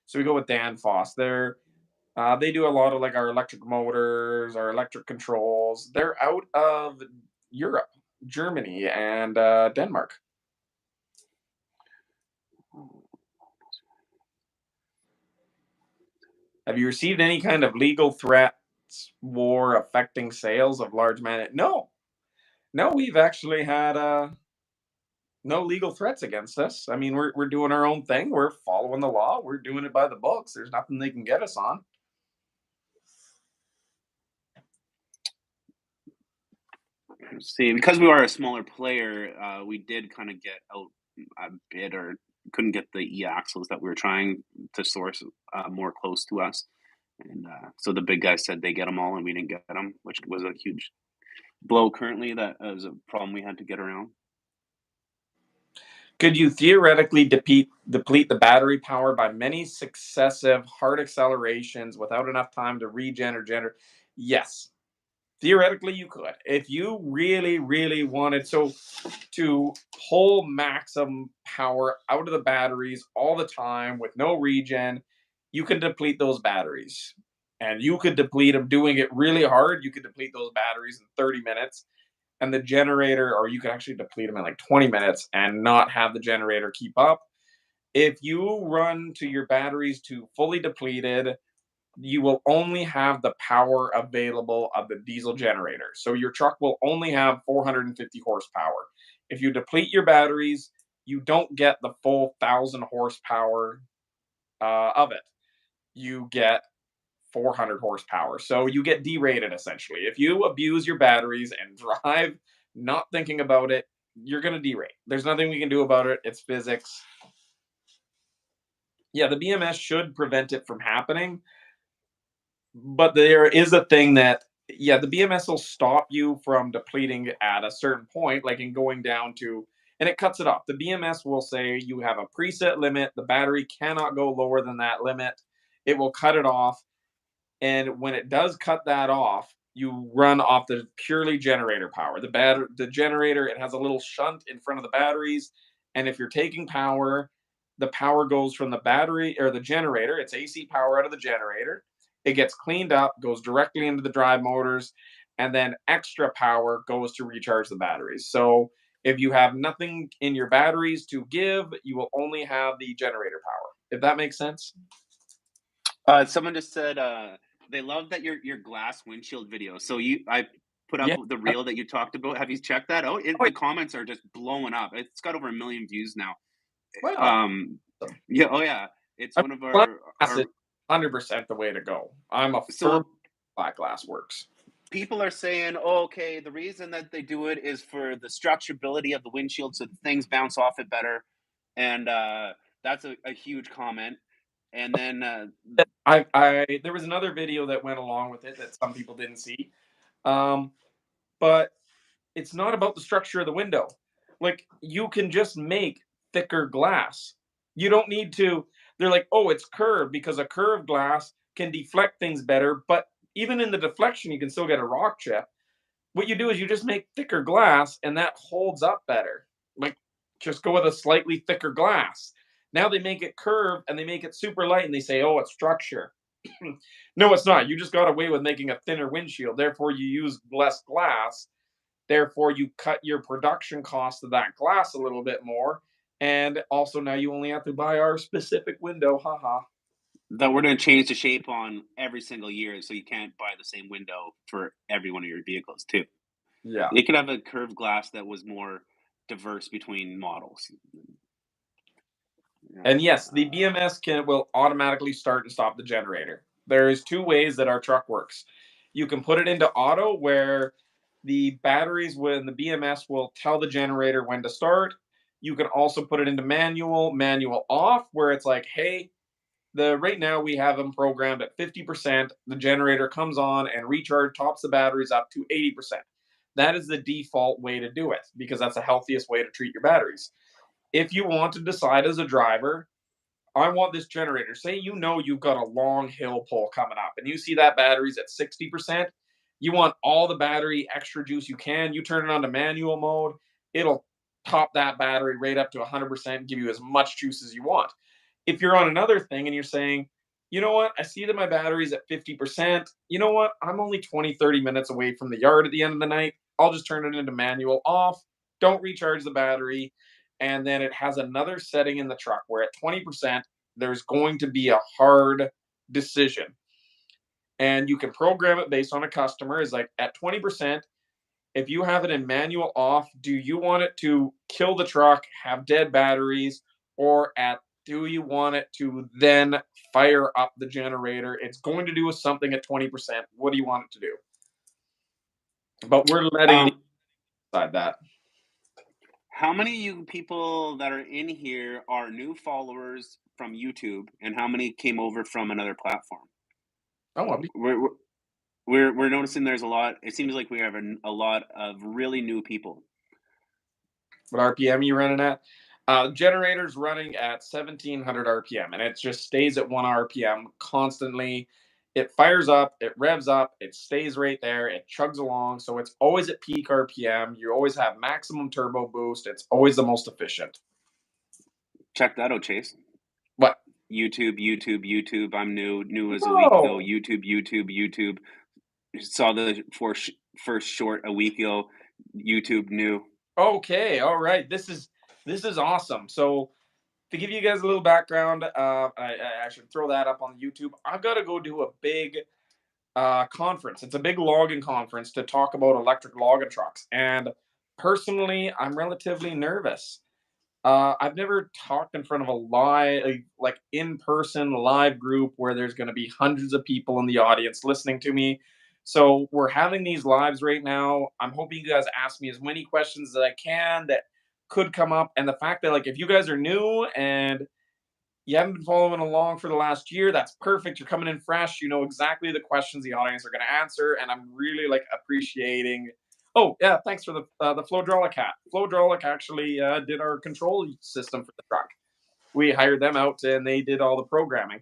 S2: So we go with Danfoss. They do a lot of like our electric motors, our electric controls. They're out of Europe, Germany, and Denmark. Have you received any kind of legal threats, war affecting sales of large man? No, no, we've actually had no legal threats against us. I mean, we're doing our own thing. We're following the law. We're doing it by the books. There's nothing they can get us on.
S1: see, because we are a smaller player, we did kind of get out a bit, or couldn't get the e-axles that we were trying to source more close to us. And so the big guys said they get them all, and we didn't get them, which was a huge blow. Currently, that was a problem we had to get around.
S2: Could you theoretically deplete the battery power by many successive hard accelerations without enough time to regen or generate? Yes, theoretically you could. If you really, really wanted to pull maximum power out of the batteries all the time with no regen, you can deplete those batteries. And you could deplete them doing it really hard. You could deplete those batteries in 30 minutes and the generator, or you could actually deplete them in like 20 minutes and not have the generator keep up. If you run to your batteries to fully depleted, you will only have the power available of the diesel generator. So your truck will only have 450 horsepower. If you deplete your batteries, you don't get the full 1,000 horsepower of it. You get 400 horsepower. So you get derated essentially. If you abuse your batteries and drive not thinking about it, you're going to derate. There's nothing we can do about it. It's physics. Yeah, the BMS should prevent it from happening, but there is a thing that, yeah, the BMS will stop you from depleting at a certain point, like in going down to, and it cuts it off. The BMS will say you have a preset limit. The battery cannot go lower than that limit. It will cut it off. And when it does cut that off, you run off the purely generator power. The generator, it has a little shunt in front of the batteries, and if you're taking power, the power goes from the battery or the generator. It's AC power out of the generator. It gets cleaned up, goes directly into the drive motors, and then extra power goes to recharge the batteries. So if you have nothing in your batteries to give, you will only have the generator power. If that makes sense.
S1: Someone just said they love that your glass windshield video. So I put up
S2: Yeah.
S1: the reel that you talked about. Have you checked that out?
S2: Oh,
S1: The comments are just blowing up. It's got over 1 million views now.
S2: wow.
S1: Um,
S2: Awesome.
S1: yeah, oh yeah, it's
S2: I
S1: one of
S2: mean, glass is
S1: our
S2: 100% the way to go. I'm a firm
S1: so
S2: black glass works.
S1: people are saying, oh, okay, the reason that they do it is for the structurability of the windshield, so things bounce off it better, and that's a huge comment. And then
S2: I there was another video that went along with it that some people didn't see. Um, but it's not about the structure of the window. Like you can just make thicker glass. You don't need to. They're like, oh, it's curved because a curved glass can deflect things better. But even in the deflection, you can still get a rock chip. What you do is you just make thicker glass, and that holds up better. Like, just go with a slightly thicker glass. Now they make it curved and they make it super light, and they say, oh, it's structure. No, it's not. You just got away with making a thinner windshield. Therefore, you use less glass. Therefore, you cut your production cost of that glass a little bit more. And also, now you only have to buy our specific window. Haha.
S1: that we're going to change the shape on every single year, so you can't buy the same window for every one of your vehicles too.
S2: Yeah.
S1: They could have a curved glass that was more diverse between models. Yeah.
S2: And yes, the BMS will automatically start and stop the generator. There is two ways that our truck works. You can put it into auto, where the batteries when the BMS will tell the generator when to start. You can also put it into manual off, where it's like, hey, the right now we have them programmed at 50%. The generator comes on and recharge tops the batteries up to 80%. That is the default way to do it because that's the healthiest way to treat your batteries. If you want to decide as a driver, I want this generator. Say you know you've got a long hill pull coming up and you see that battery's at 60%. You want all the battery extra juice you can. You turn it on to manual mode, it'll top that battery right up to 100%, give you as much juice as you want. If you're on another thing and you're saying, you know what, I see that my battery's at 50%. You know what, I'm only 20, 30 minutes away from the yard at the end of the night. I'll just turn it into manual off, don't recharge the battery. And then it has another setting in the truck where at 20%, there's going to be a hard decision. And you can program it based on a customer. Is like at 20%, if you have it in manual off, do you want it to kill the truck, have dead batteries, or at do you want it to then fire up the generator? It's going to do something at 20%. What do you want it to do? But we're letting the
S1: Um,
S2: decide that.
S1: how many of you people that are in here are new followers from YouTube, and how many came over from another platform?
S2: Oh, I'll be
S1: We're we're noticing there's a lot. It seems like we have a lot of really new people.
S2: what RPM you running at? Generator's running at 1700 RPM, and it just stays at 1 RPM constantly. It fires up, it revs up, it stays right there, it chugs along, so it's always at peak RPM. You always have maximum turbo boost. It's always the most efficient.
S1: Check that out, Chase.
S2: What?
S1: YouTube. I'm new as a week ago.
S2: No.
S1: YouTube. Saw the first short a week ago. YouTube new.
S2: Okay, all right. This is awesome. So to give you guys a little background, I should throw that up on YouTube. I've got to go do a big conference. It's a big logging conference to talk about electric logging trucks. And personally, I'm relatively nervous. I've never talked in front of a live, like in person live group where there's going to be hundreds of people in the audience listening to me. So we're having these lives right now. I'm hoping you guys ask me as many questions as I can that could come up. And the fact that, like, if you guys are new and you haven't been following along for the last year, that's perfect. You're coming in fresh. You know exactly the questions the audience are going to answer, and I'm really like appreciating. Oh yeah, thanks for the Flowdraulic hat. Flowdraulic actually did our control system for the truck. We hired them out, and they did all the programming.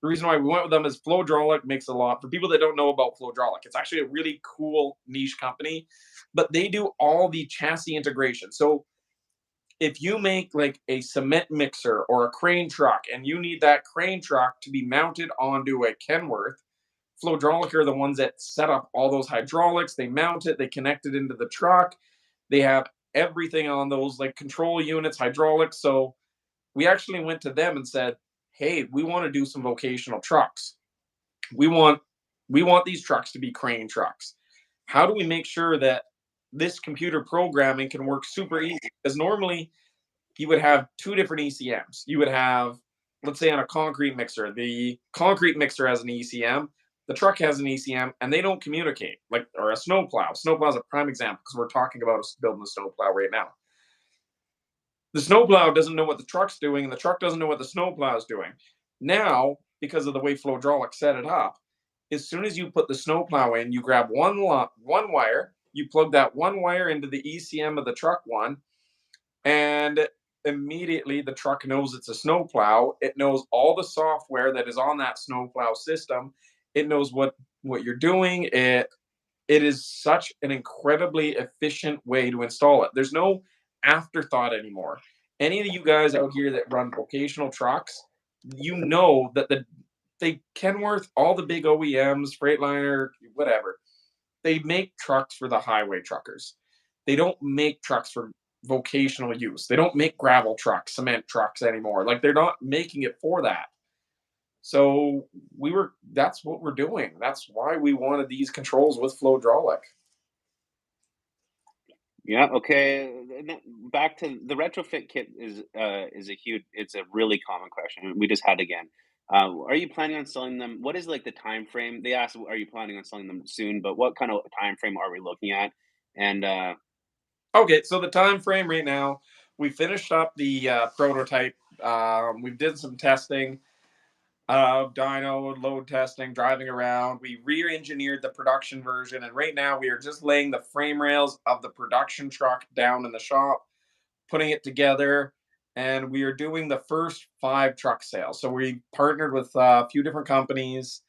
S2: The reason why we went with them is Flowdraulic makes a lot for people that don't know about Flowdraulic. It's actually a really cool niche company, but they do all the chassis integration. So if you make like a cement mixer or a crane truck and you need that crane truck to be mounted onto a Kenworth, Flowdraulic are the ones that set up all those hydraulics. They mount it, they connect it into the truck. They have everything on those like control units, hydraulics. So we actually went to them and said, "Hey, we want to do some vocational trucks. We want we want these trucks to be crane trucks." how do we make sure that this computer programming can work super easy? Because normally you would have two different ECMs. You would have, let's say, on a concrete mixer, the concrete mixer has an ECM, the truck has an ECM, and they don't communicate. Like, or a snowplow. Snowplow is a prime example because we're talking about building a snowplow right now. The snowplow doesn't know what the truck's doing, and the truck doesn't know what the snowplow is doing. Now, because of the way Flowdraulic set it up, as soon as you put the snowplow in, you grab one wire, you plug that one wire into the ECM of the truck one, and immediately the truck knows it's a snowplow. It knows all the software that is on that snowplow system. It knows what you're doing. It is such an incredibly efficient way to install it. There's no afterthought anymore. Any of you guys out here that run vocational trucks, you know that they Kenworth, all the big OEMs, Freightliner, whatever, they make trucks for the highway truckers. They don't make trucks for vocational use. They don't make gravel trucks, cement trucks anymore. Like they're not making it for that. So that's what we're doing. That's why we wanted these controls with Flowdraulic.
S1: Yeah, okay. Back to the retrofit kit is a huge, it's a really common question. We just had again. Are you planning on selling them? What is like the time frame? They asked, are you planning on selling them soon? But what kind of time frame are we looking at? And
S2: Okay, so the time frame right now, we finished up the prototype. We did some testing, dyno load testing, driving around. We re-engineered the production version, and right now we are just laying the frame rails of the production truck down in the shop, putting it together, and we are doing the first 5 truck sales. So we partnered with a few different companies,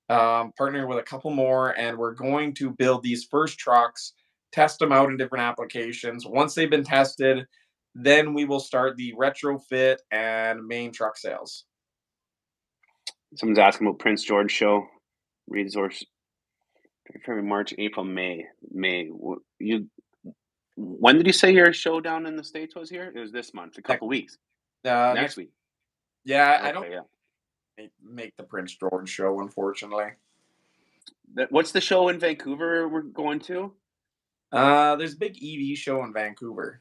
S2: partnering with a couple more, and we're going to build these first trucks, test them out in different applications. Once they've been tested, then we will start the retrofit and main truck sales.
S1: someone's asking about Prince George show resource February, March, April, May. May. You when did you say your show down in the States was here? It was this month, a
S2: Next,
S1: couple weeks. Next
S2: next,
S1: week.
S2: yeah, I don't
S1: Okay, yeah.
S2: make the Prince George show, unfortunately.
S1: What's the show in Vancouver we're going to?
S2: There's a big EV show in Vancouver.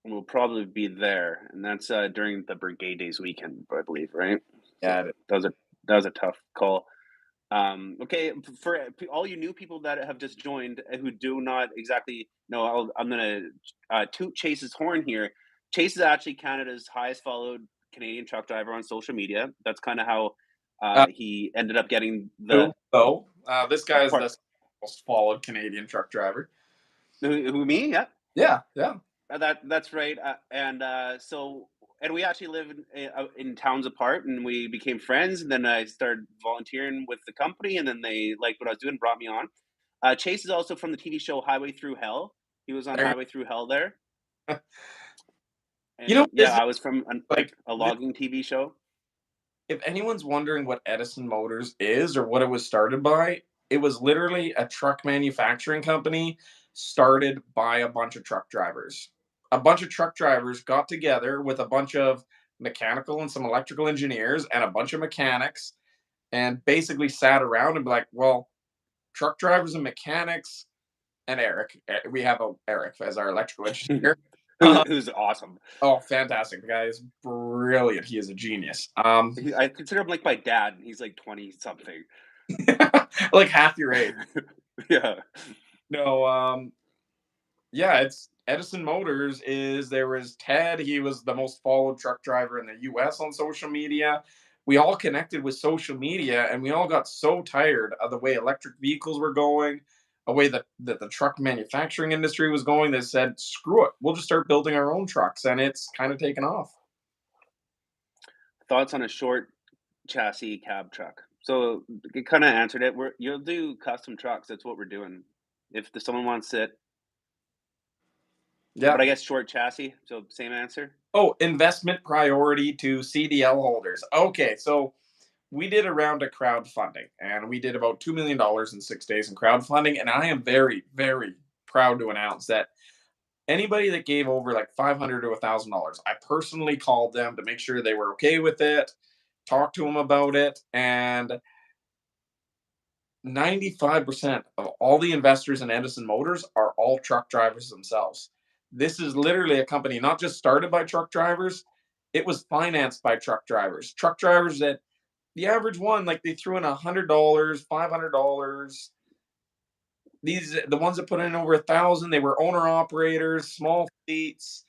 S1: We'll probably be there, and that's during the Brigade Days weekend, I believe, right?
S2: Yeah,
S1: So that was a tough call. Okay, for all you new people that have just joined who do not exactly know, I'm gonna toot Chase's horn here. Chase is actually Canada's highest followed Canadian truck driver on social media. That's kind of how
S2: uh,
S1: he ended up getting the
S2: who though? This guy is
S1: part.
S2: the most followed Canadian truck driver.
S1: Who me? Yeah.
S2: Yeah, yeah.
S1: That's right, and we actually live in towns apart, and we became friends. And then I started volunteering with the company, and then they liked what I was doing, brought me on. Chase is also from the TV show Highway Through Hell. He was on
S2: There,
S1: Highway Through Hell there,
S2: you know,
S1: and yeah,
S2: this
S1: I was from
S2: like
S1: a
S2: this,
S1: logging TV show.
S2: if anyone's wondering what Edison Motors is or what it was started by, it was literally a truck manufacturing company started by a bunch of truck drivers. A bunch of truck drivers got together with a bunch of mechanical and some electrical engineers and a bunch of mechanics and basically sat around and be like, well, truck drivers and mechanics and Eric, we have Eric as our electrical engineer.
S1: Who's awesome.
S2: Oh, fantastic. The guy is brilliant. He is a genius.
S1: I consider him like my dad. He's like 20 something.
S2: Like half your age.
S1: Yeah.
S2: No, yeah, it's Edison Motors is there was Ted, he was the most followed truck driver in the US on social media. We all connected with social media and we all got so tired of the way electric vehicles were going, a way that the truck manufacturing industry was going. They said, screw it, we'll just start building our own trucks, and it's kind of taken off.
S1: Thoughts on a short chassis cab truck. So it kind of answered it. You'll do custom trucks. That's what we're doing. If someone wants it,
S2: Yeah.
S1: but I guess short chassis. So same answer.
S2: Oh, investment priority to CDL holders. Okay, so we did a round of crowdfunding and we did about $2 million in 6 days in crowdfunding. And I am very, very proud to announce that anybody that gave over like $500 to $1,000, I personally called them to make sure they were okay with it, talked to them about it. And 95% of all the investors in Edison Motors are all truck drivers themselves. This is literally a company not just started by truck drivers, it was financed by truck drivers. Truck drivers that the average one, like they threw in $100, $500. These the ones that put in over 1,000. They were owner operators, small fleets.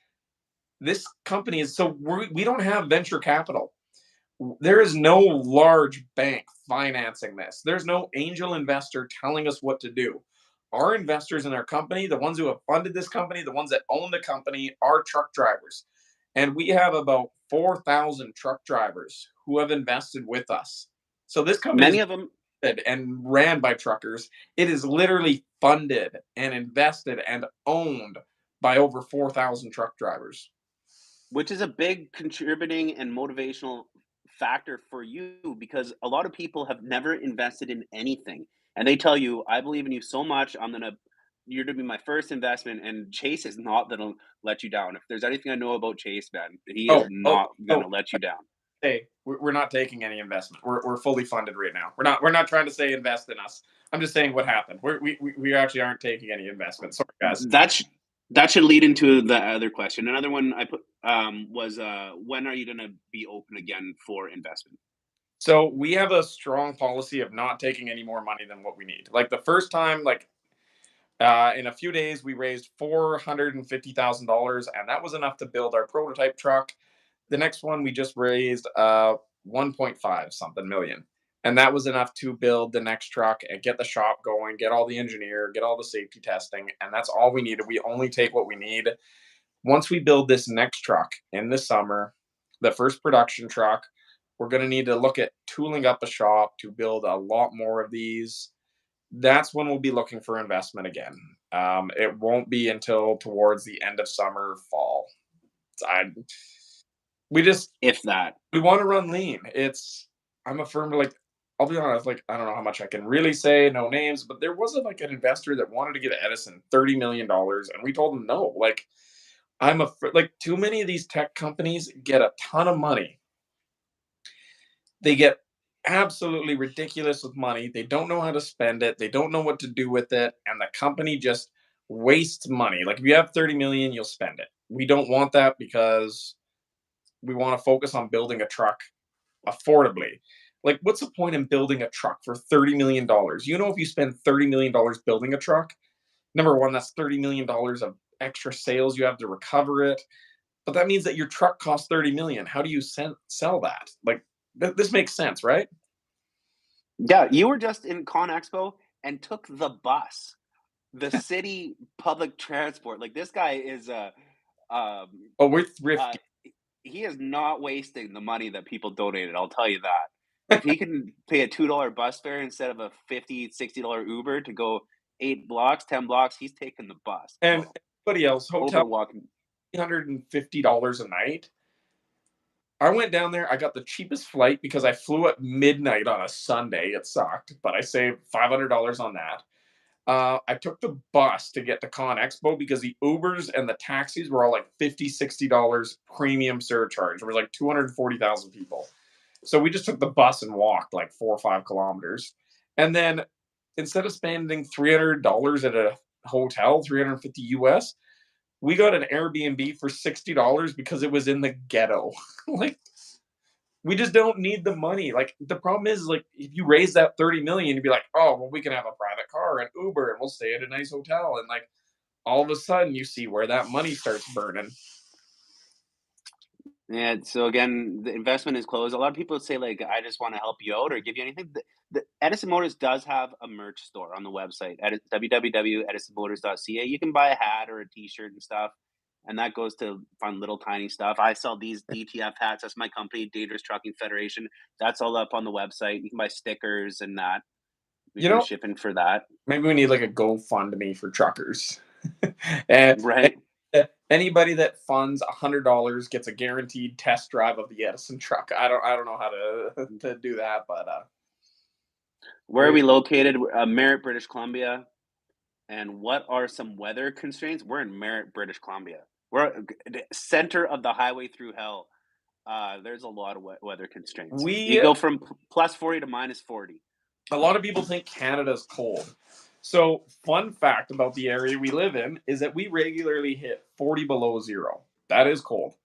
S2: This company is so we don't have venture capital. There is no large bank financing this. There's no angel investor telling us what to do. Our investors in our company, the ones who have funded this company, the ones that own the company, are truck drivers. And we have about 4,000 truck drivers who have invested with us. So this company is
S1: Many of them,
S2: and ran by truckers. It is literally funded and invested and owned by over 4,000 truck drivers.
S1: which is a big contributing and motivational factor for you because a lot of people have never invested in anything. And they tell you, I believe in you so much. You're going to be my first investment. And Chase is not going to let you down. If there's anything I know about Chase, man, he is
S2: Oh, oh,
S1: not going
S2: oh,
S1: to let you down.
S2: hey, we're not taking any investment. We're fully funded right now. We're not trying to say invest in us. I'm just saying what happened. We actually aren't taking any investment. Sorry, guys.
S1: That's that should lead into the other question. Another one I put was when are you going to be open again for investment?
S2: So we have a strong policy of not taking any more money than what we need. Like the first time, like in a few days, we raised $450,000, and that was enough to build our prototype truck. The next one we just raised 1.5 something million, and that was enough to build the next truck and get the shop going, get all the engineer, get all the safety testing, and that's all we needed. We only take what we need. Once we build this next truck in the summer, the first production truck, we're going to need to look at tooling up a shop to build a lot more of these. That's when we'll be looking for investment again. It won't be until towards the end of summer, fall. I we just
S1: If that.
S2: we want to run lean. I'm a firm like I'll be honest, like I don't know how much I can really say, no names, but there wasn't like an investor that wanted to give Edison $30 million, and we told him no. Like like too many of these tech companies get a ton of money. They get absolutely ridiculous with money. They don't know how to spend it. They don't know what to do with it, and the company just wastes money. Like if you have 30 million, you'll spend it. We don't want that because we want to focus on building a truck affordably. Like, what's the point in building a truck for $30 million? You know, if you spend $30 million building a truck, number one, that's $30 million of extra sales you have to recover it. But that means that your truck costs 30 million. How do you sell that? Like, this makes sense, right?
S1: Yeah, you were just in Con Expo and took the bus, the city public transport. Like this guy is um
S2: Oh, we're
S1: uh
S2: thrifty.
S1: he is not wasting the money that people donated, I'll tell you that. If he can pay a $2 bus fare instead of a 50, $60 Uber to go 8 blocks, 10 blocks, he's taking the bus
S2: And everybody else, hotel
S1: over walking.
S2: $350 a night. I went down there. I got the cheapest flight because I flew at midnight on a Sunday. It sucked, but I saved $500 on that. I took the bus to get to Con Expo because the Ubers and the taxis were all like $50, $60 premium surcharge. There was like 240,000 people. So we just took the bus and walked like 4 or 5 kilometers. And then instead of spending $300 at a hotel, 350 US, we got an Airbnb for $60 because it was in the ghetto. Like we just don't need the money. Like the problem is like if you raise that 30 million, you'd be like, oh well, we can have a private car and Uber and we'll stay at a nice hotel. And like all of a sudden you see where that money starts burning.
S1: And so again, the investment is closed. A lot of people say like, "I just want to help you out or give you anything." The Edison Motors does have a merch store on the website at www.edisonmotors.ca. You can buy a hat or a T-shirt and stuff, and that goes to fun little tiny stuff. I sell these DTF hats. That's my company, Dangerous Trucking Federation. That's all up on the website. You can buy stickers and that. We
S2: You
S1: do
S2: know,
S1: shipping for that,
S2: maybe we need like a GoFundMe for truckers. and
S1: right?
S2: anybody that funds $100 gets a guaranteed test drive of the Edison truck. I don't know how to to do that, but
S1: Where are we located? Merritt, British Columbia. And what are some weather constraints? We're in Merritt, British Columbia. We're the center of the highway through hell. There's a lot of weather constraints. You
S2: we
S1: go from plus 40 to minus 40.
S2: A lot of people think Canada's cold. So, fun fact about the area we live in is that we regularly hit 40 below zero. That is cold.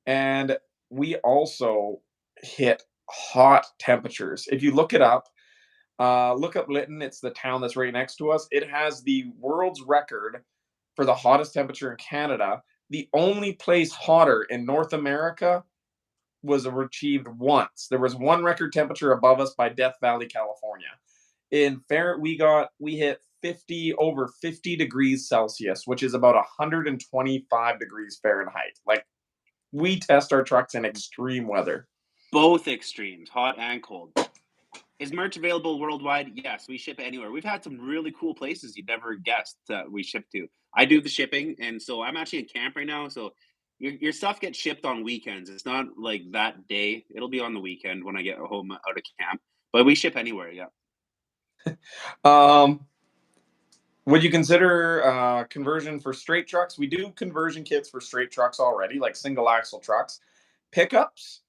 S2: And we also hit hot temperatures. If you look up Lytton. It's the town that's right next to us. It has the world's record for the hottest temperature in Canada. The only place hotter in North America was achieved once. There was one record temperature above us by Death Valley, California. In Fair, we hit 50 over 50 degrees Celsius, which is about 125 degrees Fahrenheit. Like we test our trucks in extreme weather.
S1: Both extremes, hot and cold. Is merch available worldwide? Yes, we ship anywhere. We've had some really cool places you'd never guessed we ship to. I do the shipping, and so I'm actually in camp right now. So your stuff gets shipped on weekends. It's not like that day. It'll be on the weekend when I get home out of camp. But we ship anywhere. Yeah.
S2: Um, would you consider conversion for straight trucks? We do conversion kits for straight trucks already, like single axle trucks. Pickups,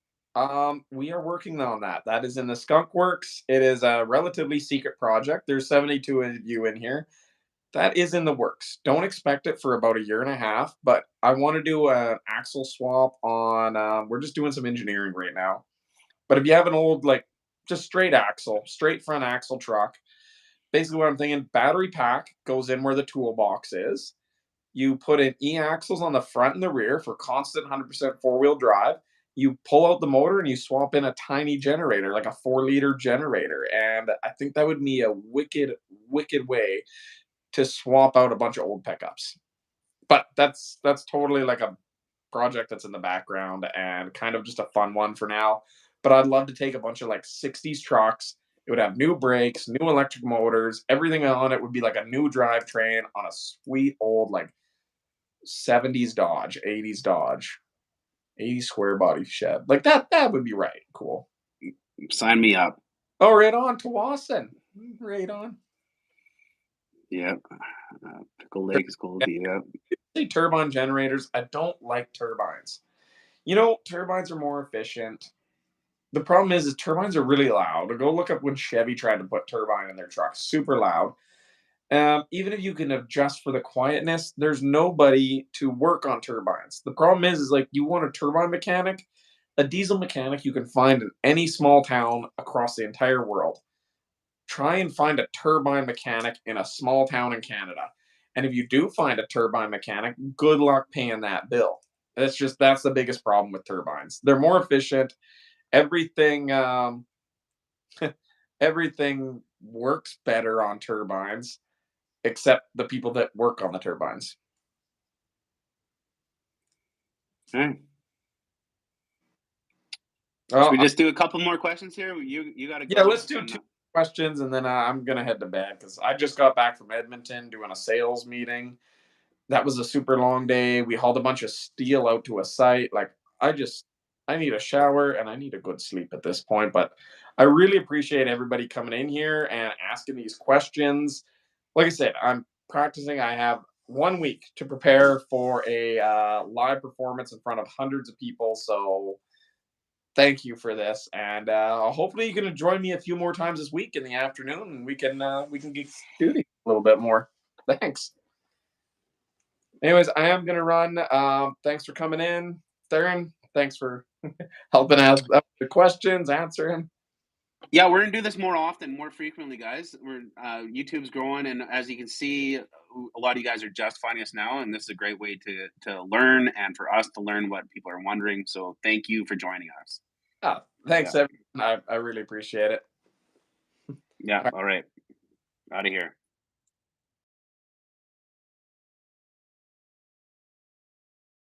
S2: we are working on that. That is in the skunk works. It is a relatively secret project. There's 72 of you in here. That is in the works. Don't expect it for about a year and a half, but I want to do an axle swap on. We're just doing some engineering right now. But if you have an old, like, just straight axle, straight front axle truck, basically what I'm thinking, battery pack goes in where the toolbox is. You put in e-axles on the front and the rear for constant 100% four-wheel drive. You pull out the motor and you swap in a tiny generator, like a 4-liter generator. And I think that would be a wicked, wicked way to swap out a bunch of old pickups. But that's totally like a project that's in the background and kind of just a fun one for now. But I'd love to take a bunch of like 60s trucks. It would have new brakes, new electric motors, everything on it would be like a new drivetrain on a sweet old like 70s Dodge, 80s Dodge, 80s square body shed. Like that would be right. Cool.
S1: Sign me up.
S2: Oh, right on to Wasson. Right on.
S1: Yeah. Pickle Lake is cold. Yeah.
S2: Say turbine generators. I don't like turbines. Turbines are more efficient. The problem is turbines are really loud. Go look up when Chevy tried to put turbine in their truck. Super loud. Even if you can adjust for the quietness, there's nobody to work on turbines. The problem is like you want a turbine mechanic, a diesel mechanic you can find in any small town across the entire world. Try and find a turbine mechanic in a small town in Canada. And if you do find a turbine mechanic, good luck paying that bill. That's the biggest problem with turbines. They're more efficient. Everything everything works better on turbines except the people that work on the turbines.
S1: All right. Should we
S2: Well,
S1: just do a couple more questions here? You got to
S2: yeah,
S1: go.
S2: let's do two questions and then I'm gonna head to bed because I just got back from Edmonton doing a sales meeting. That was a super long day. We hauled a bunch of steel out to a site. Like I need a shower and I need a good sleep at this point. But I really appreciate everybody coming in here and asking these questions. Like I said, I'm practicing. I have 1 week to prepare for a live performance in front of hundreds of people. So thank you for this, and hopefully you can join me a few more times this week in the afternoon, and we can get shooting a little bit more. Thanks. Anyways, I am gonna run. Thanks for coming in, Theron. Thanks for helping ask the questions, answering.
S1: Yeah, we're gonna do this more often, more frequently, guys. We're YouTube's growing, and as you can see, a lot of you guys are just finding us now, and this is a great way to learn and for us to learn what people are wondering. So, thank you for joining us.
S2: Thanks,
S1: Yeah,
S2: everyone. I really appreciate it.
S1: yeah. All right, out of here.